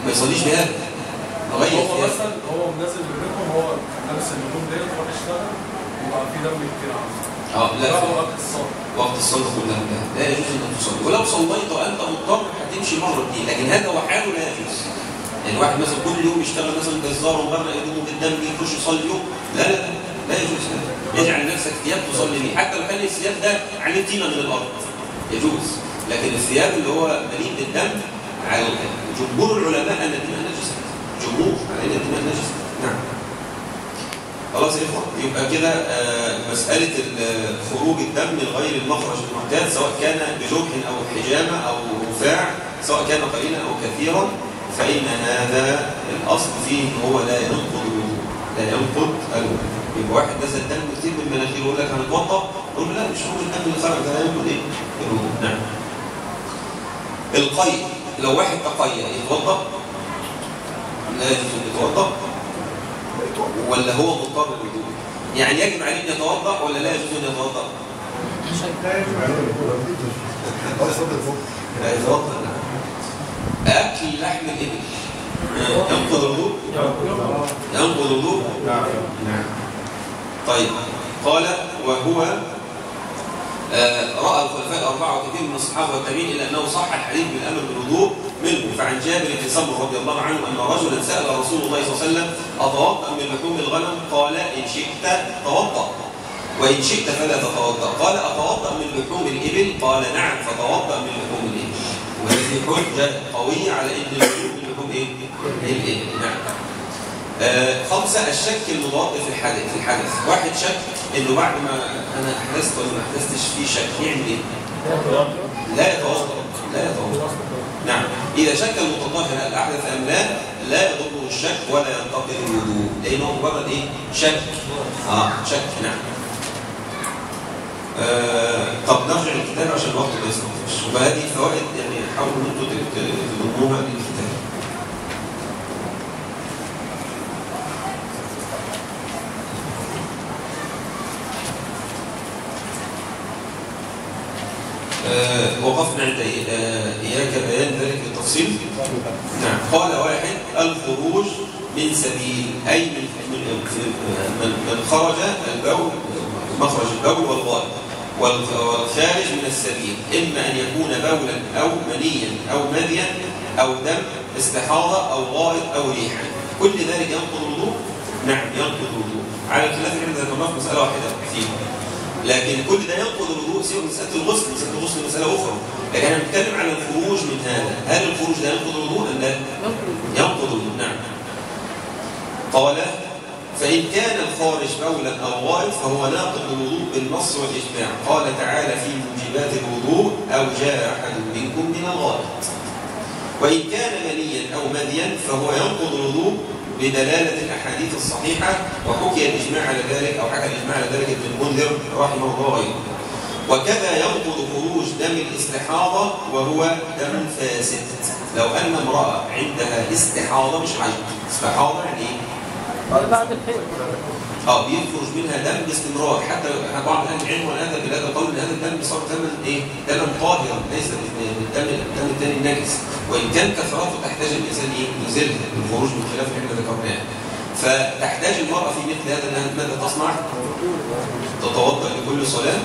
[SPEAKER 1] ما يصليش بهذا.
[SPEAKER 3] هو مثلا هو منزل منكم، هو لابس الهدوم ديت وراح يشتغل وبقى في دم كتير عنده.
[SPEAKER 1] لا وقت الصلاه كلها لا يجوز انك تصلي، ولو صليت وانت مضطر هتمشي مره اتنين، لكن هذا هو حاله لا يجوز. يعني واحد مثلا كل يوم يشتغل مثلا جزار ومره يدوم بالدم يخش يصلي يوم، لا يجوز هذا. يجعل نفسك ثياب تصلي بيه، حتى لو كان الثياب ده عليه طينه من الارض يجوز، لكن الثياب اللي هو مليء بالدم على جمهور العلماء ان الدماء نجسه. جمهور على ان الدماء نجسه. نعم. خلاص يا اخوان، يبقى كده مساله خروج الدم من غير المخرج المعتاد، سواء كان بجرح او حجامه او رفاع، سواء كان قليلا او كثيرا، فإن هذا الأصل فيه هو لا ينقض الوضوء. يبقى واحد نزل دم كتير من مناخيره يقول لك هنتوضا، يقول لا مش هو الدم اللي خرج ده ينقض ايه؟ الوضوء. نعم. القيء، لو واحد تقيأ يتوضا؟ لا يجوز ان يتوضا ولا هو مضطر للوضوء؟ يعني يجب عليه ان يتوضا ولا لا يجوز ان يتوضا؟ لا يتوضا. أكل لحم الإبل ينقض الوضوء؟ ينقض الوضوء؟ نعم. طيب، قال وهو رأى الخلفاء الأربعة وكثير من الصحابة والتابعين إلى أنه صح الحديث بالأمر بالوضوء منه. فعن جابر بن سمرة رضي الله عنه أن رجلا سأل رسول الله صلى الله عليه وسلم أتوضأ من لحوم الغنم؟ قال إن شئت توضأ وإن شئت فلا تتوضأ. قال أتوضأ من لحوم الإبل؟ قال نعم، فتوضأ من لحوم الإبل. وهذه حجة قوية على أن اللحوم إيه؟ الإبل. نعم. 5 الشك المضاد في الحدث. واحد شك إنه بعد ما أنا أحدثت ولا ما أحدثتش فيه شك، يعمل إيه؟ لا يتوضأ. نعم. إذا شك المتطهر هل أحدث أم لا يضره الشك ولا ينتقض الوضوء، لأنه مجرد إيه؟ شك. شك. نعم. طب نرجع للكتاب عشان الوقت ما يسمحش، وهذه فوائد يعني حاولوا ان انتم تضموها للكتاب. وقفنا عند إياك بيان ذلك بالتفصيل. نعم. قال واحد الخروج من سبيل، أي من خرج البول، مخرج البول والغائط والخارج من السبيل، إما أن يكون بولا أو منيا أو مذيا أو دم استحاضة أو غائط أو ريحا، كل ذلك ينقض الوضوء. نعم ينقض الوضوء، على خلاف كده ذكرناه في مسألة واحدة فيه، لكن كل ده ينقض الوضوء. سيبك من مسألة الغسل، مسألة الغسل مسألة أخرى، لكن أنا بتكلم عن الخروج من هذا. هل الخروج ده ينقض الوضوء أم لا؟ ينقض الوضوء. نعم. قال فإن كان الخارج بولا أو غائط فهو ناقض الوضوء بالنص والإجماع. قال تعالى في موجبات الوضوء أو جاء أحد منكم من الغائط. وإن كان منيا أو مذيا فهو ينقض الوضوء بدلالة الأحاديث الصحيحة، وحكي الإجماع على ذلك أو حكى الإجماع على ذلك ابن المنذر رحمه الله وغيره. وكذا ينقض خروج دم الاستحاضة وهو دم فاسد. لو أن امرأة عندها استحاضة، مش حيض، استحاضة يعني إيه؟
[SPEAKER 2] بعد الحيض.
[SPEAKER 1] بيخرج منها دم باستمرار، حتى بعض اهل العلم والادب الى هذا القول ان هذا الدم صار دما دما طاهرا ليس الدم الثاني النجس، وان كان كثرته تحتاج الانسان يزيلها للخروج من خلاف اللي احنا ذكرناه. فتحتاج المراه في مثل هذا انها ماذا تصنع؟ تتوضا لكل صلاه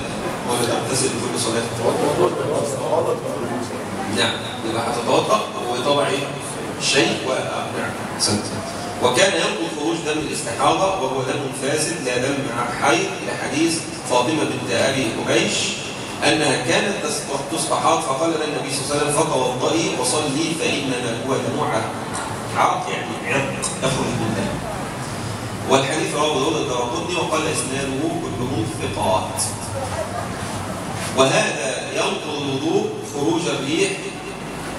[SPEAKER 1] ولا تغتسل لكل صلاه؟ نعم، يبقى هتتوضا وطبعا الشيء نعم احسنت. وكان ينقض خروج دم الاستحاضة وهو دم فاسد لا دم مع حيض، إلى حديث فاطمة بنت أبي حبيش أنها كانت تستحاض فقال لها النبي صلى الله عليه وسلم فتوضئي وصلي فإنما هو دم عرق يعني عرق يخرج من دم. والحديث رواه داود الدرقطني وقال إسناده كلهم ثقات. وهذا ينقض الوضوء خروج الريح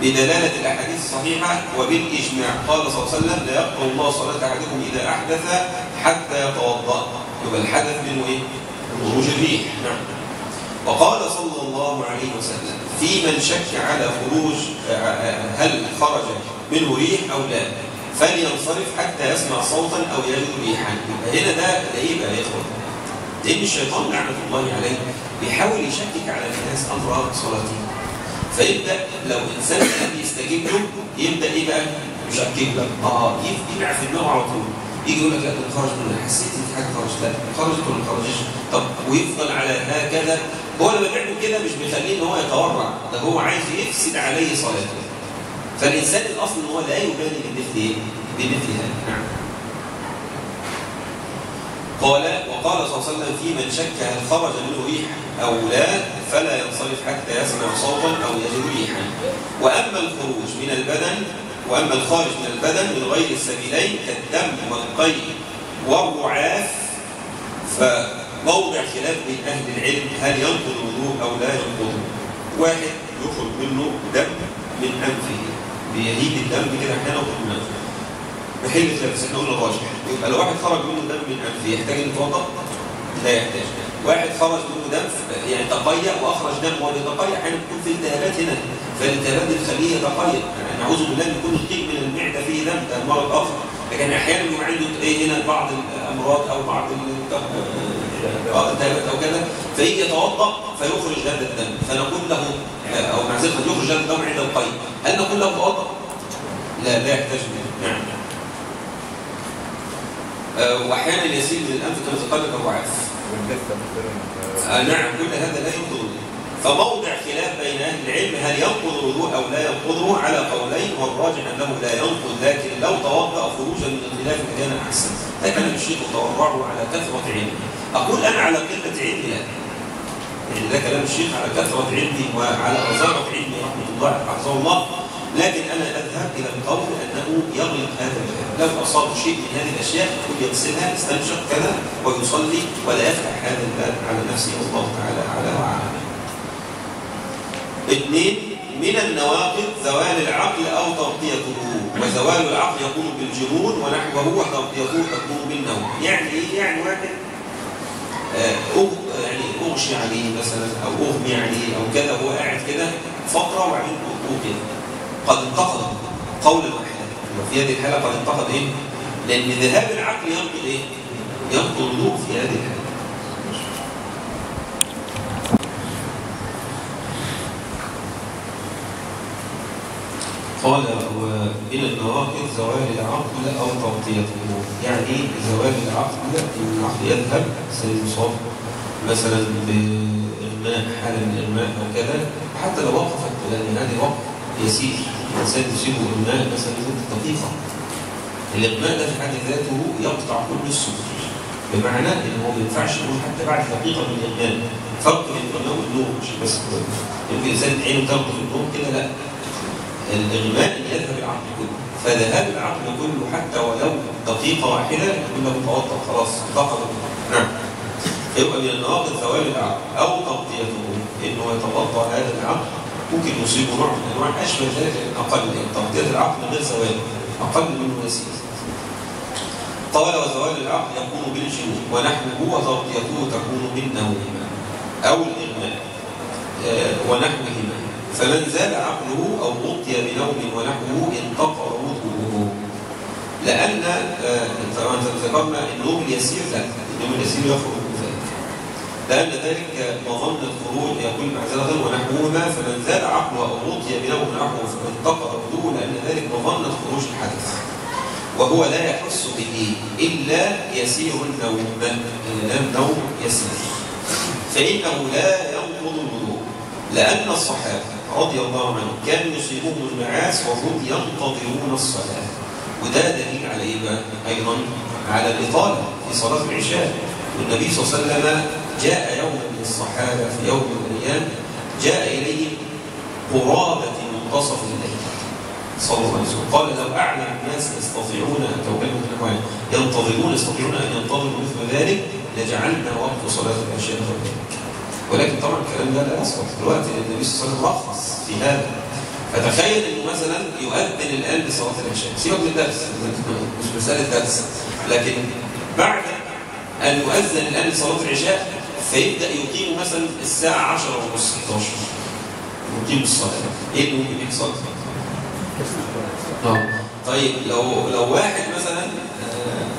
[SPEAKER 1] بدلالة الأحاديث الصحيحة وبالإجماع. قال صلى الله عليه وسلم لا يقبل الله صلاة أحدكم إذا أحدث حتى يتوضأ. يبقى الحدث منه إيه؟ خروج الريح. نعم. وقال صلى الله عليه وسلم في من شك على خروج هل خرج منه ريح أو لا فلينصرف حتى يسمع صوتا أو يجد ريحا. يبقى هنا ده إيه بقى يا إخوان؟ لأن الشيطان لعنة الله عليه بيحاول يشكك على الناس أمر صلاتهم. فيبدأ لو إنسان كان يستجيب له يبدأ إيه بقى؟ يشكك له. يبقى في دماغه على طول. يجي يقول لك لا ده خرج منه، حسيت إن حاجة خرجت، لا خرجت ولا ما خرجتش. طب ويفضل على هكذا. هو لما بيعمل كده مش بيخليه إن هو يتورع، ده هو عايز يفسد عليه صلاته. فالإنسان الأصل إن هو لا يبالي بمثل هذا. نعم. وقال صلى الله عليه وسلم في من شك هل خرج منه ريح أو لا فلا ينصرف حتى يسمع صوتا أو يجد ريحا. وأما الخروج من البدن وأما الخارج من البدن من غير السبيلين كالدم والقيء والرعاف فموضع خلاف بين أهل العلم هل ينقض الوضوء أو لا ينقضه. واحد يخرج منه دم من أنفه بيهيج الدم كده أحيانا يخرج من أنفه محل خلاف، بس احنا قلنا الراجح. يبقى لو واحد خرج منه دم من أنفه يحتاج أن يتوضأ؟ لا يحتاج. واحد خرج منه دم يعني تقيأ واخرج دم وبيتقيأ احيانا بيكون في التهابات هنا، فالالتهابات دي تخليه يتقيأ، يعني نعوذ بالله ان يكون القيء من المعده فيه دم، ده مرض اخر. لكن احيانا بيبقى عنده هنا بعض الامراض او بعض الالتهابات او كذا فيجي يتوضأ فيخرج هذا الدم فنقول له او معذره يخرج هذا الدم عند القيء، هل نقول له توضأ؟ لا يحتاج منه. نعم. واحيانا يسيل من الانف كما تقدم الرعاف. نعم كل هذا لا ينقض. فموضع خلاف بين اهل العلم هل ينقض الوضوء او لا ينقضه على قولين، والراجح انه لا ينقض، لكن لو توضأ خروجا من الخلاف كان احسن. ده كلام الشيخ وتورعه على كثرة علمه. اقول انا على قلة علمي لا. يعني ده كلام الشيخ على كثرة علمي وعلى رزانة علمي رحمه الله حفظه الله، لكن انا اذهب الى القول انه يغلق هذا الباب. لو اصاب شيء من هذه الاشياء يقول يغسلها يستنشق كذا ويصلي ولا يفتح هذا الباب على نفسه، والله تعالى اعلى واعلم. 2 من النواقض زوال العقل او تغطيته، وزوال العقل يكون بالجنون ونحوه وتغطيته تكون بالنوم. يعني ايه؟ يعني واحد يعني اغشي عليه مثلا او اغمي عليه او كذا وهو قاعد كده فتره وبعدين كده قد انتقد قولا واحدا. وفي هذه الحاله قد انتقد ايه؟ لان ذهاب العقل ينقض ايه؟ ينقض الوضوء في هذه الحاله. قال وإلى النواقض زوال العقل أو تغطيته، يعني زوال العقل إن العقل يذهب سيصاب مثلا بإغماء، حالة من الإغماء أو كذا، حتى لو وقفت لأن هذه وقف يسير الإنسان يصيبه إغماء مثلا لمدة دقيقة. الإغماء ده في حد ذاته يقطع كل السبل، بمعنى إنه ما ينفعش يقول حتى بعد دقيقة من الإغماء. فرق بين الإغماء والنوم مش بس يمكن الإنسان عينه تغطى في النوم كده، لا. الإغماء يذهب العقل كله، فذهاب العقل كله حتى ولو دقيقة واحدة يقول له توضأ خلاص فقط. نعم. يبقى من النواقض زوال العقل أو تغطيته، إنه يتوضأ هذا العقل ممكن يصيبه نوع من أنواع أشبه ذلك أقل، تغطية العقل غير زوال أقل منه يسير. قال وزوال العقل يكون بالجنون ونحوه وتغطيته تكون بالنوم أو الإغماء ونحوهما. فمن زال عقله أو غطي بنوم ونحوه انتقض وضوءه. لأن طبعا ذكرنا النوم اليسير لا، النوم اليسير يخرج من ذلك، لأن ذلك مظن الخروج يقول معذرة ونحوهما، فمن زاد عقله أو غطي بنوم نحوه فانتقض وضوءه، لأن ذلك مظن خروج الحدث، وهو لا يحس به إلا يسير النوم، نوم يسير، فإنه لا ينقض الوضوء، لأن الصحابة رضي الله عنهم كانوا يصيبهم النعاس وهم ينتظرون الصلاة، وده دليل على إيه بقى؟ أيضا على الإطالة في صلاة العشاء. والنبي صلى الله عليه وسلم جاء يوما من الصحابة في يوم من الأيام، جاء إليه قرابة منتصف الليل صلى الله عليه وسلم، قال لو أعلم الناس يستطيعون ينتظرون يستطيعون أن ينتظروا مثل ذلك لجعلنا وقت صلاة العشاء كذلك. ولكن طبعا الكلام ده لا يصلح دلوقتي، لأن النبي صلى الله عليه وسلم رخص في هذا. فتخيل انه مثلا يؤذن الان لصلاه العشاء، سيبك من الدرس مش مساله درس، لكن بعد ان يؤذن الان لصلاه العشاء فيبدا يقيم مثلا الساعه 10:30 11 يقيم الصلاه، ايه اللي ممكن يحصل؟ طيب لو واحد مثلا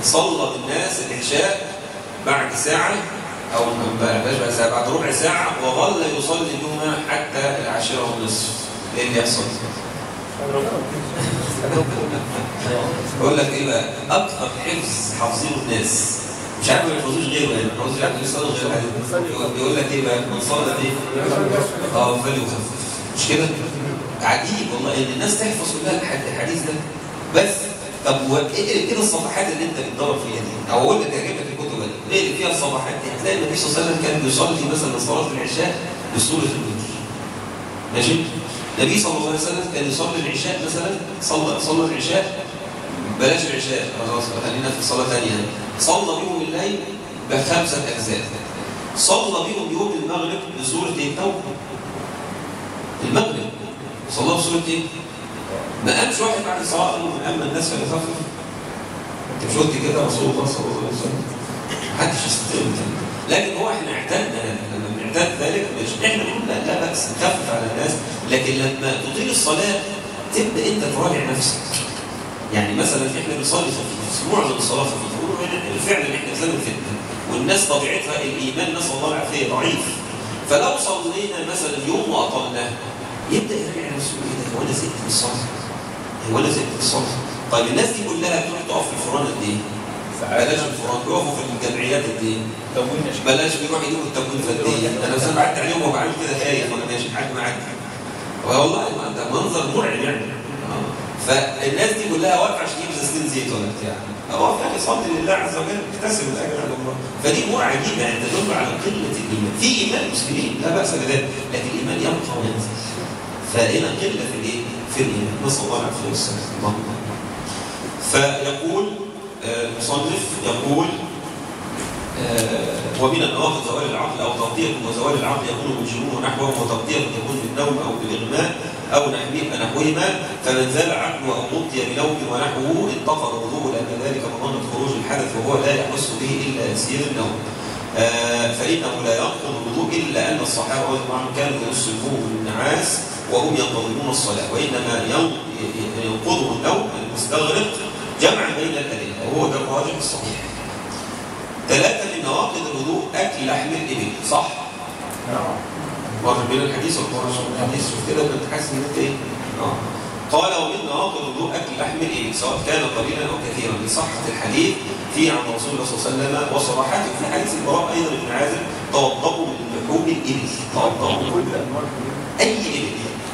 [SPEAKER 1] صلى بالناس العشاء بعد ساعه او بعد ساعه، بعد ربع ساعه، وظل يصلي بهما حتى 10:30، ايه اللي يحصل؟ بقول لك ايه بقى؟ اكثر حفظ حافظينه الناس مش عارف ما يحفظوش غيره، يعني ما يحفظوش عارف يصلوا غيره، بيقول لك ايه بقى؟ من صلى ايه؟ فليخفف، مش كده؟ عجيب والله ان الناس تحفظ كلها الحديث ده. بس طب اقرا كده الصفحات اللي انت بتدور فيها دي، او اقول لك اجيب لك الكتب دي، اقرا فيها الصفحات دي، هتلاقي النبي صلى الله عليه وسلم كان بيصلي مثلا صلاه العشاء بسوره الوتر. ماشي؟ النبي صلى الله عليه وسلم كان يصلي العشاء مثلا، صلى العشاء، بلاش العشاء خلاص خلينا في صلاه ثانيه، صلى بهم الليل ب5 أجزاء، صلى بهم يوم المغرب بسوره التوبه. المغرب صلى بسوره ايه؟ ما قامش واحد بعد الصلاه اما الناس فليخفف. انت مش قلت كده رسول الله صلى الله عليه وسلم؟ محدش يستطيع كده، لكن هو احنا اعتدنا لما بنعتاد ذلك احنا بنقول لا بأس نخفف على الناس، لكن لما تطيل الصلاه تبدا انت تراجع نفسك. يعني مثلا احنا بنصلي خفيف، معظم الصلاه خفيف، فعلا احنا زمن فتنه والناس طبيعتها الايمان نسال الله العافيه ضعيف، فلو صلينا مثلا يوم واطلناه يبدا يراجع نفسه كده، هو انا زهقت من الصلاه؟ هو انا زهقت من الصلاه؟ طيب الناس دي كلها بتروح تقف في الفران قد ايه؟ بلاش الفران، بيقفوا في الجمعيات قد ايه؟ بلاش بيروحوا يجيبوا التموين في قد ايه؟ انا مثلا بعدت عليهم وبعمل كده خايف وانا ماشي معاك والله ده منظر مرعب يعني. فالناس دي كلها واقفه عشان تجيب ازازتين زيت ولا بتاع، واقف يعني يصلي لله عز وجل يكتسب الاجر عند الله، فدي امور عجيبه يعني تدل على قله الايمان. في ايمان مسلمين لا باس بذلك، لكن الايمان يبقى وينزل، فهنا قله في الايه؟ في الايمان، نسال الله العافيه والسلامه. فيقول المصنف يقول ومن النواقض زوال العقل او تغطيه، وزوال العقل يكون بالجنون ونحوه، وتغطيه يكون بالنوم او بالاغماء او نحوهما، فمن زال عقله او غطي بنوم ونحوه انتقض وضوءه، لان ذلك مظنه خروج الحدث وهو لا يحس به الا يسير النوم، فانه لا ينقض الوضوء الا ان الصحابه رضي الله عنهم كانوا يصيبوه بالنعاس وهم ينتظرون الصلاه، وانما ينقضه النوم المستغرق جمعا بين الادله، وهو ده الراجح الصحيح. 3 من نواقض الوضوء اكل لحم الابل، صح؟ نعم. مر بين الحديث والحديث، شوف كده انت حاسس ان انت ايه؟ قال ومن نواقض الوضوء اكل لحم الابل سواء كان قليلا او كثيرا، لصحه الحديث في عن رسول الله صلى الله عليه وسلم وصراحته في حديث البراء ايضا بن عازب، توضؤوا من لحوم الابل، توضؤوا كل انواع اي ابل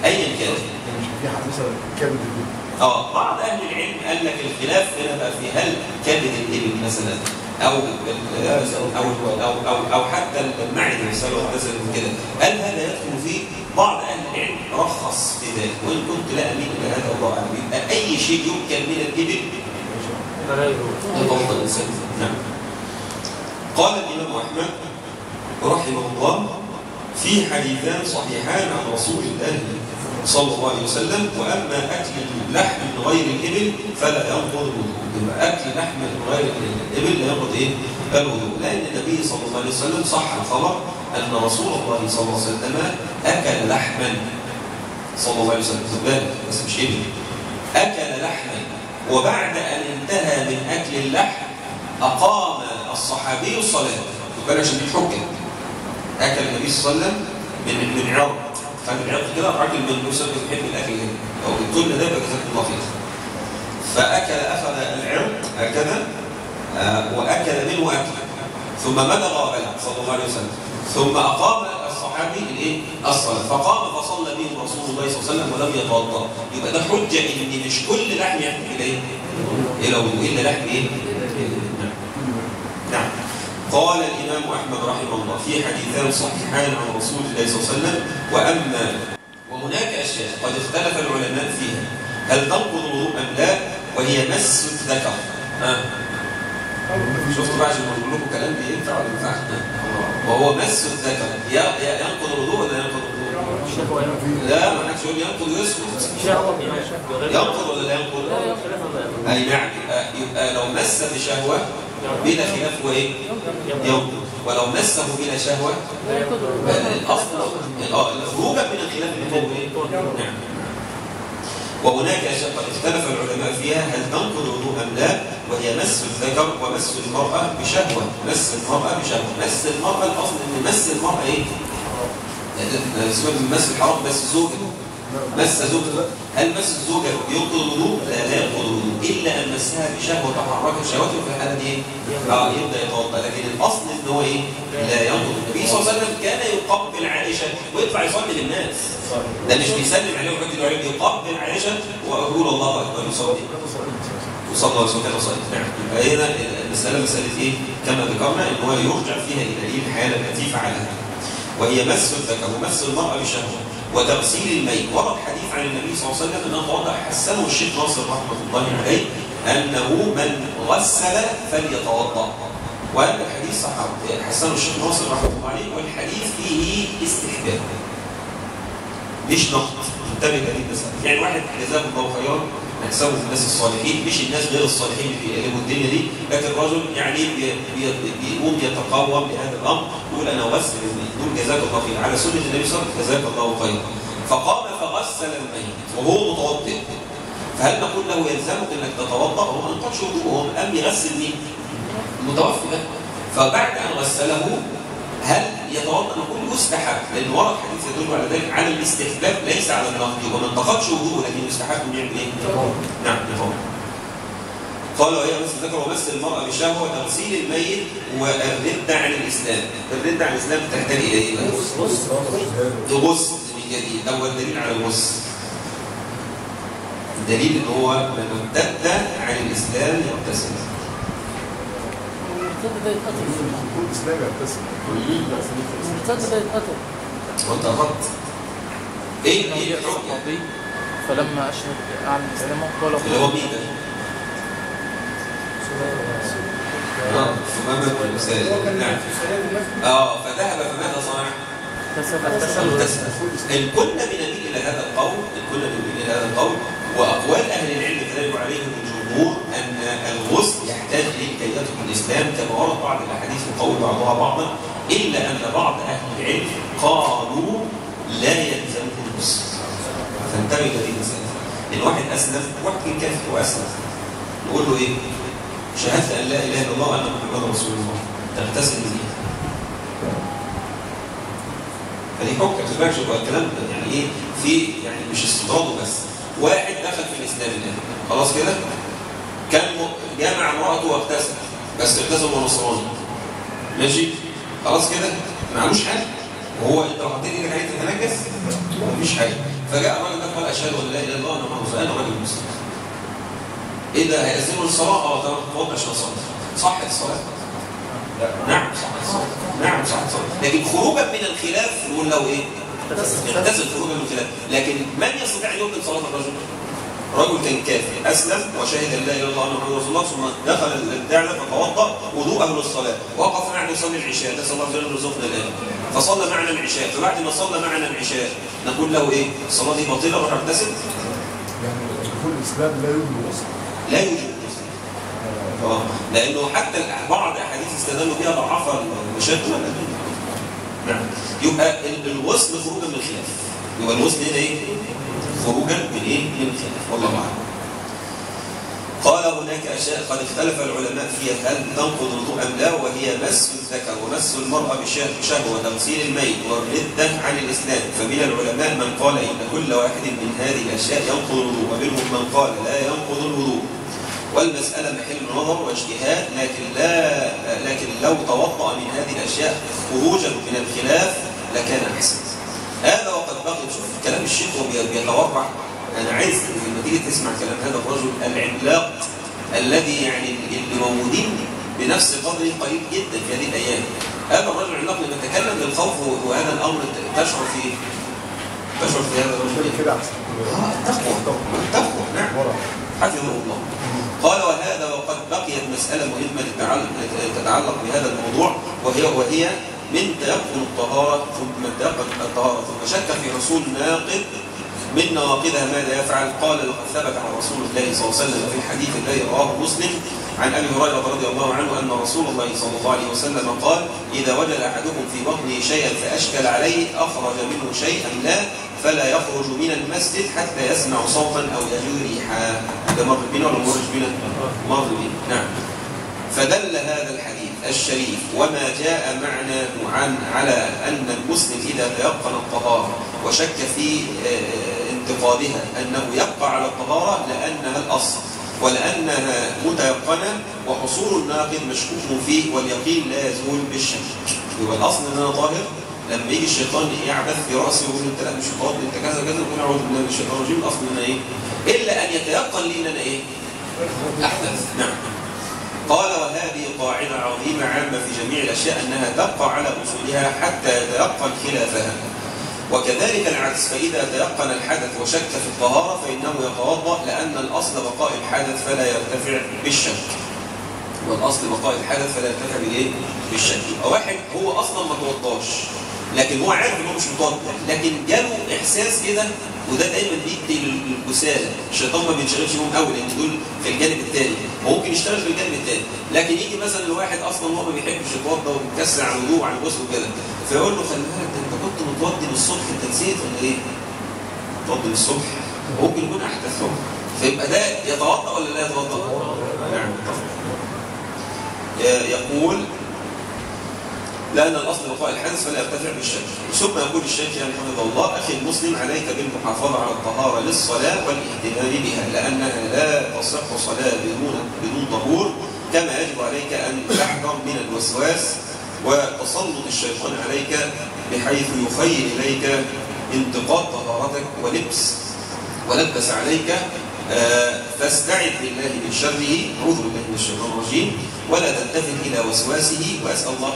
[SPEAKER 1] ايا كان. مش في حديث كبد الابل؟ بعض اهل العلم قال لك الخلاف هنا بقى في هل كبد الابل مثلا او حتى المعده نفسها مثلا كده، هل هذا يدخل فيه؟ بعض اهل العلم رخص في ذلك، وان كنت لا اميل الى هذا الله اعلم. يبقى اي شيء يمكن من الابل يتوضا الانسان. نعم. قال الامام احمد رحمه الله في حديثان صحيحان عن رسول الله صلى الله عليه وسلم، واما اكل اللحم من غير الابل فلا ينقض الوضوء. يبقى اكل لحم من غير الابل لا ينقض ايه؟ الوضوء، لان النبي صلى الله عليه وسلم صح الخبر ان رسول الله صلى الله عليه وسلم اكل لحما صلى الله عليه وسلم، خد بالك بس مش ابل، اكل لحما وبعد أن انتهى من أكل اللحم أقام الصحابي الصلاة. وكان عشان الحجة أكل النبي صلى الله عليه وسلم من عرق، خد العرق كده الراجل من يوسف بيحب الأكل ده أو التل ده فجزاك الله خير. أخذ العرق هكذا وأكل منه أكلا ثم مدغ وبلع صلى الله عليه وسلم، ثم أقام الصحابي الصلاة فقام فصلى بهم رسول الله صلى الله عليه وسلم ولم يتوضأ. يبقى ده حجة إن مش كل لحم يحكم إلى وضوء إلا لحم نعم. قال الإمام أحمد رحمه الله في حديثان صحيحان عن رسول الله صلى الله عليه وسلم وهناك أشياء قد اختلف العلماء فيها هل تنقض الوضوء أم لا، وهي مس الذكر. شفتوا بقى عشان بقول لكم كلام بينفع ولا ما ينفعش؟ وهو مس الذكر ينقض الوضوء ولا ينقض الوضوء؟ لا ما حدش يقول ينقض ويسكت. ينقض ولا لا ينقض؟ أي نعم. يبقى لو مس بشهوة بلا خلاف هو ايه؟ ينقض. ولو مسه بلا شهوة الأصل خروجا من الخلاف اللي هو ايه؟ نعم. وهناك أشياء قد اختلف العلماء فيها هل تنقض الوضوء أم لا، وهي مس الذكر ومس المرأة بشهوة. مس المرأة بشهوة. مس المرأة الأصل إن مس المرأة إيه؟ سيبك من مس الحرام مس الزوجة. مس زوجة. هل مس الزوجة ينقض الوضوء؟ لا ينقض الوضوء إلا أن مسها بشهوة تحركت شهوته في الحالة دي إيه؟ يبدأ يتوضأ. لكن الأصل إن هو إيه؟ لا ينقض. النبي صلى الله عليه وسلم كان يقبل عائشة ويطلع يصلي للناس. ده مش بيسلم عليه ويحط عليه، يقبل عائشة ويقول الله أكبر يصلي. وصلى الله عليه وسلم. نعم. يبقى هنا المسألة مسألة إيه؟ كما ذكرنا إن هو يرجع فيها إلى إيه؟ الحالة التي فعلها. وهي مس الذكر ومس المرأة بشهوة وتغسيل الميت. ورد حديث عن النبي صلى الله عليه وسلم أنه توضأ حسنه الشيخ ناصر رحمة الله عليه أنه من غسل فليتوضأ. وهذا الحديث صح حسنه الشيخ ناصر رحمه الله عليه، والحديث فيه استحباب مش نقد. انتبه لهذه المسألة. يعني واحد جزاه الله خيرا نحسبه في الناس الصالحين مش الناس غير الصالحين اللي بيقلبوا الدنيا دي، لكن الرجل يعني بيقوم يتقوم بهذا الامر يقول انا اغسل الميت، يقول جزاك الله خير على سنه النبي صلى الله عليه وسلم جزاك الله خيرا. فقام فغسل الميت وهو متوضئ، فهل نقول له يلزمك انك تتوضا؟ هو ما نقولش وضوء، هو قام يغسل مين؟ المتوفي ده. فبعد ان غسله هل يتوضا؟ نقول يستحب، لان ورد حديث يدل على ذلك على الاستحباب ليس على النقد. يبقى ما انتقدش وضوءه لكن يستحب انه يعمل ايه؟ نعم يتوضا. قال وهي مس الذكر ومس المرأة بشهوة وتغسيل الميت والردة عن الإسلام. الردة عن الإسلام تحتاج إلى إيه؟ غسل من جديد. أول دليل على الغسل الدليل إن هو من ارتد عن الإسلام يغتسل.
[SPEAKER 2] المرتد ده يتقتل.
[SPEAKER 8] الإسلام يغتسل.
[SPEAKER 2] المرتد ده يتقتل.
[SPEAKER 1] وأنت غلط. إيه الحكم؟
[SPEAKER 6] فلما أشهد أعلن إسلامه قال
[SPEAKER 1] اللي هو مين ده؟ ثمامة والمسائل. نعم. فذهب فماذا صنع؟ اغتسل. إن كنا بنميل إلى هذا القول، وأقوال أهل العلم كذلك عليهم الجمهور أن الغسل يحتاج لكي يدخل الإسلام كما ورد بعض الأحاديث وقول بعضها بعضا، إلا أن بعض أهل العلم قالوا لا يلزمه الغسل. فانتبه لهذه المسألة. إن واحد أسلم، واحد كان كافر وأسلم، نقول له إيه؟ شهادة أن لا إله إلا الله وأن محمدا رسول الله، تغتسل بذلك. فدي حكم تبقى شبه الكلام يعني إيه؟ في يعني مش استطراده بس. واحد دخل في الإسلام الآن، خلاص كده؟ كان جامع امرأته واغتسل، بس اغتسل وهو نصراني. ماشي؟ خلاص كده؟ معلوش حاجة. وهو أنت لو حطيت إيدك عليه تتنجس؟ مفيش حاجة. فجاء الراجل ده قال أشهد أن لا إله إلا الله وأن محمدا رسول الله، أنا راجل مسلم. إيه ده هيأذنوا للصلاة؟ تمام تفضل عشان أصلي. صحت الصلاة؟ نعم صحت الصلاة. نعم صحت الصلاة. لكن خروجا من الخلاف نقول له إيه؟ اغتسل خروجا من الخلاف. لكن من يستطيع أن يبطل صلاة الرجل؟ رجل كان كافر أسلم وشهد أن لا إله إلا الله وأن محمدا رسول الله، ثم دخل الدعوة فتوضأ وضوءه للصلاة، وقف معنا يصلي العشاء، نسأل الله عز وجل يرزقنا الآن، فصلى معنا العشاء، فبعد ما صلى معنا العشاء نقول له إيه؟ الصلاة دي باطلة وراح اغتسل؟
[SPEAKER 8] يعني دخول الإسلام لا يوجد الغسل.
[SPEAKER 1] لا يوجد الغسل. لأنه حتى بعض أحاديث استدلوا بها ضعفها المشايخ. نعم. يبقى الغسل خروجا من الخلاف. يبقى الغسل هنا إيه؟ خروجا من إيه؟ من الخلاف. والله أعلم. قال هناك أشياء قد اختلف العلماء فيها هل تنقض الوضوء أم لا، وهي مس الذكر ومس المرأة بشهوة وتغسيل الميت والردة عن الإسلام. فمن العلماء من قال إن كل واحد من هذه الأشياء ينقض الوضوء، ومنهم من قال لا ينقض الوضوء. والمسألة محل نظر واجتهاد، لكن لو توضأ من هذه الأشياء خروجا من الخلاف لكان أحسن. هذا وقد بقي. شوف كلام الشيخ وبيتورع. أنا عايز لما تيجي تسمع كلام هذا الرجل العملاق الذي يعني اللي موجودين بنفس قدره قريب جدا في هذه الأيام. هذا الرجل العملاق لما تكلم بالخوف وهذا الأمر تشعر فيه. تشعر في هذا الرجل
[SPEAKER 8] كده أحسن.
[SPEAKER 1] التقوى نعم حفظه الله. قال وهذا وقد بقيت مسألة مهمة تتعلق بهذا الموضوع، وهي من تيقن الطهارة ثم شك في حصول ناقض من نواقضها ماذا يفعل؟ قال لقد ثبت عن رسول الله صلى الله عليه وسلم في الحديث الذي رواه مسلم عن أبي هريرة رضي الله عنه أن رسول الله صلى الله عليه وسلم قال إذا وجد أحدكم في بطنه شيئا فأشكل عليه أخرج منه شيئا لا فلا يخرج من المسجد حتى يسمع صوتا أو يجد ريحا. ده مر بنا ولا مر بنا؟ مر بنا نعم. فدل هذا الحديث الشريف وما جاء معناه على أن المسلم إذا تيقن الطهارة وشك في انتقادها أنه يبقى على الطهارة لأنها الأصل ولأنها متيقنة، وحصول الناقض مشكوك فيه واليقين لا يزول بالشك. يبقى الأصل أن أنا طاهر. لما يجي الشيطان يعبث في رأسي ويقول انت لا مش طاهر انت كذا كذا ويقول اعوذ بالله من الشيطان الرجيم، الأصل ان انا ايه؟ إلا أن يتيقن لي ان انا ايه؟ أحدث. نعم. قال وهذه قاعدة عظيمة عامة في جميع الأشياء أنها تبقى على أصولها حتى يتيقن خلافها. وكذلك العكس، فإذا تيقن الحدث وشك في الطهارة فإنه يتوضأ لأن الأصل بقاء الحدث فلا يرتفع بالشك. والأصل بقاء الحدث فلا يرتفع بالإيه؟ بالشك. واحد هو أصلا ما توضاش لكن هو عارف إنه مش متوضا، لكن جاله إحساس كده، وده دايما بيدي للكسالى. الشيطان ما بينشغلش بيهم قوي لأن دول في الجانب الثاني، وممكن يشتغل في الجانب الثاني. لكن يجي مثلا الواحد أصلا هو ما بيحبش يتوضا وبيكسر عن الوضوء وعن الغسل وكده، فيقول له خلي بالك أنت كنت متوضي للصبح أنت نسيت ولا إيه؟ متوضي للصبح ممكن يكون أحدث له، فيبقى ده يتوضا ولا لا يتوضا؟ نعم. يقول لأن الأصل بقاء الحدث فلا يرتفع بالشك. ثم يقول الشيخ يعني حفظه الله أخي المسلم عليك بالمحافظة على الطهارة للصلاة والاهتمام بها، لأنها لا تصح صلاة بدون طهور، كما يجب عليك أن تحذر من الوسواس وتسلط الشيطان عليك بحيث يخيل إليك انتقاض طهارتك ولبس عليك، فاستعذ بالله من شره، اعوذ بالله من الشيطان الرجيم، ولا تلتفت الى وسواسه، واسال الله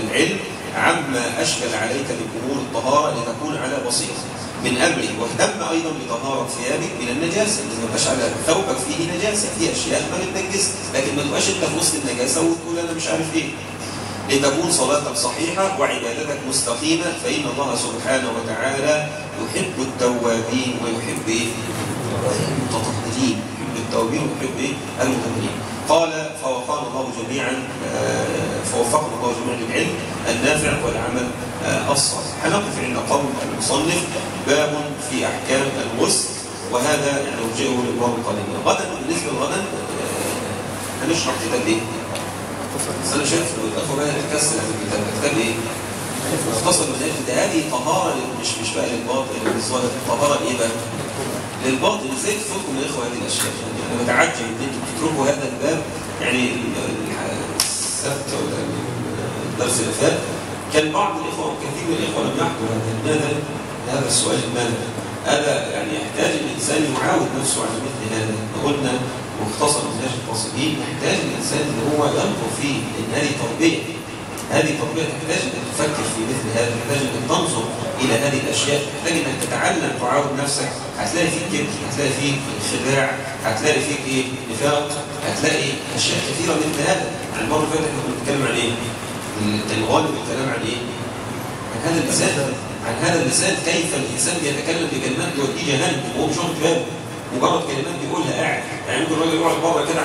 [SPEAKER 1] العلم عما اشكل عليك من امور الطهاره لتكون على بصيره من امره، واهتم ايضا بطهاره ثيابك من النجاسه، ما تبقاش على ثوبك فيه نجاسه، فيه اشياء ما بتنجس، لكن ما تبقاش انت في وسط النجاسه وتقول انا مش عارف ايه. لتكون صلاتك صحيحة وعبادتك مستقيمة، فإن الله سبحانه وتعالى يحب التوابين ويحب المتطهرين، يحب التوابين ويحب المتطهرين. قال فوفقنا الله جميعا للعلم النافع والعمل الصالح. هنقف عند قول المصنف باب في أحكام الغسل، وهذا يعني نرجئه للمرة القادمة. غدا بالنسبة لغدا هنشرح كتاب ايه؟ بس انا شايف الاخوه بقى تكسل في الكتاب ايه؟ مختصر من ده هذه طهاره مش بقى للباطل للظاهر، طهاره ايه بقى؟ للباطل. ازاي تفوتكم يا اخوه هذه الاشياء؟ يعني انا بتعجب ان انتم بتتركوا هذا الباب. يعني السبت ولا الدرس اللي فات كان بعض الاخوه وكثير من الاخوه لم يحضروا هذا السؤال المالي. هذا يعني يحتاج الانسان يعاود نفسه على مثل هذا. قلنا مختصر منهاج القاصدين يحتاج الانسان ان هو ينظر فيه، لان هذه تربيه تحتاج ان تفكر في مثل هذا، تحتاج ان تنظر الى هذه الاشياء، تحتاج انك تتعلم تعاود نفسك. هتلاقي فيك كبر، هتلاقي فيك خداع، هتلاقي فيك ايه؟ نفاق، هتلاقي اشياء كثيره مثل هذا. يعني المره اللي فاتت احنا كنا بنتكلم عن ايه؟ الغالب الكلام عن ايه؟ عن هذا اللسان كيف الانسان بيتكلم بكلمات توديه جهنم وهو مش واخد باله، مجرد كلمات بيقولها قاعد. يعني ممكن الراجل يقعد بره كده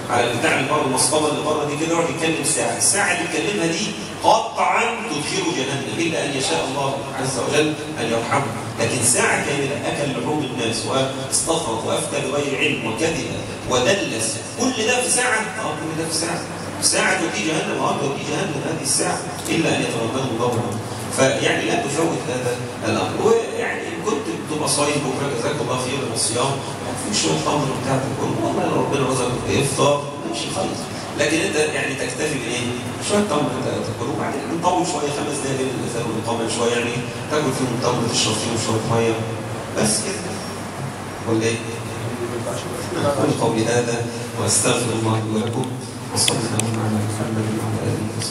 [SPEAKER 1] على البتاع اللي بره المصطبه اللي بره دي كده يقعد يتكلم ساعه، الساعه اللي بيتكلمها دي قطعا تدخله جهنم الا ان يشاء الله عز وجل ان يرحمه. لكن ساعه كامله اكل لحوم الناس واستخرج وافتى بغير علم وكذب ودلس، كل ده في ساعه، كل ده في ساعه، ساعه تودي جهنم، تودي جهنم هذه الساعه الا ان يتغمده الله. فيعني لا تفوت هذا الامر. ويعني كنت بتبقى صايم بكره جزاك الله خير من الصيام، في شويه تمر بتاعتك والله ربنا رزقك افطار ماشي خالص، لكن انت يعني تكتفي بايه؟ شويه تمر تاكله، وبعدين نطول شويه 5 دقايق بين الاذان ونطول شويه، يعني تاكل فيهم تمر تشرب فيهم شويه ميه بس كده ولا ايه؟ اقول قولي هذا واستغفر الله لي ولكم وصلى الله على محمد وعلى اله وصحبه.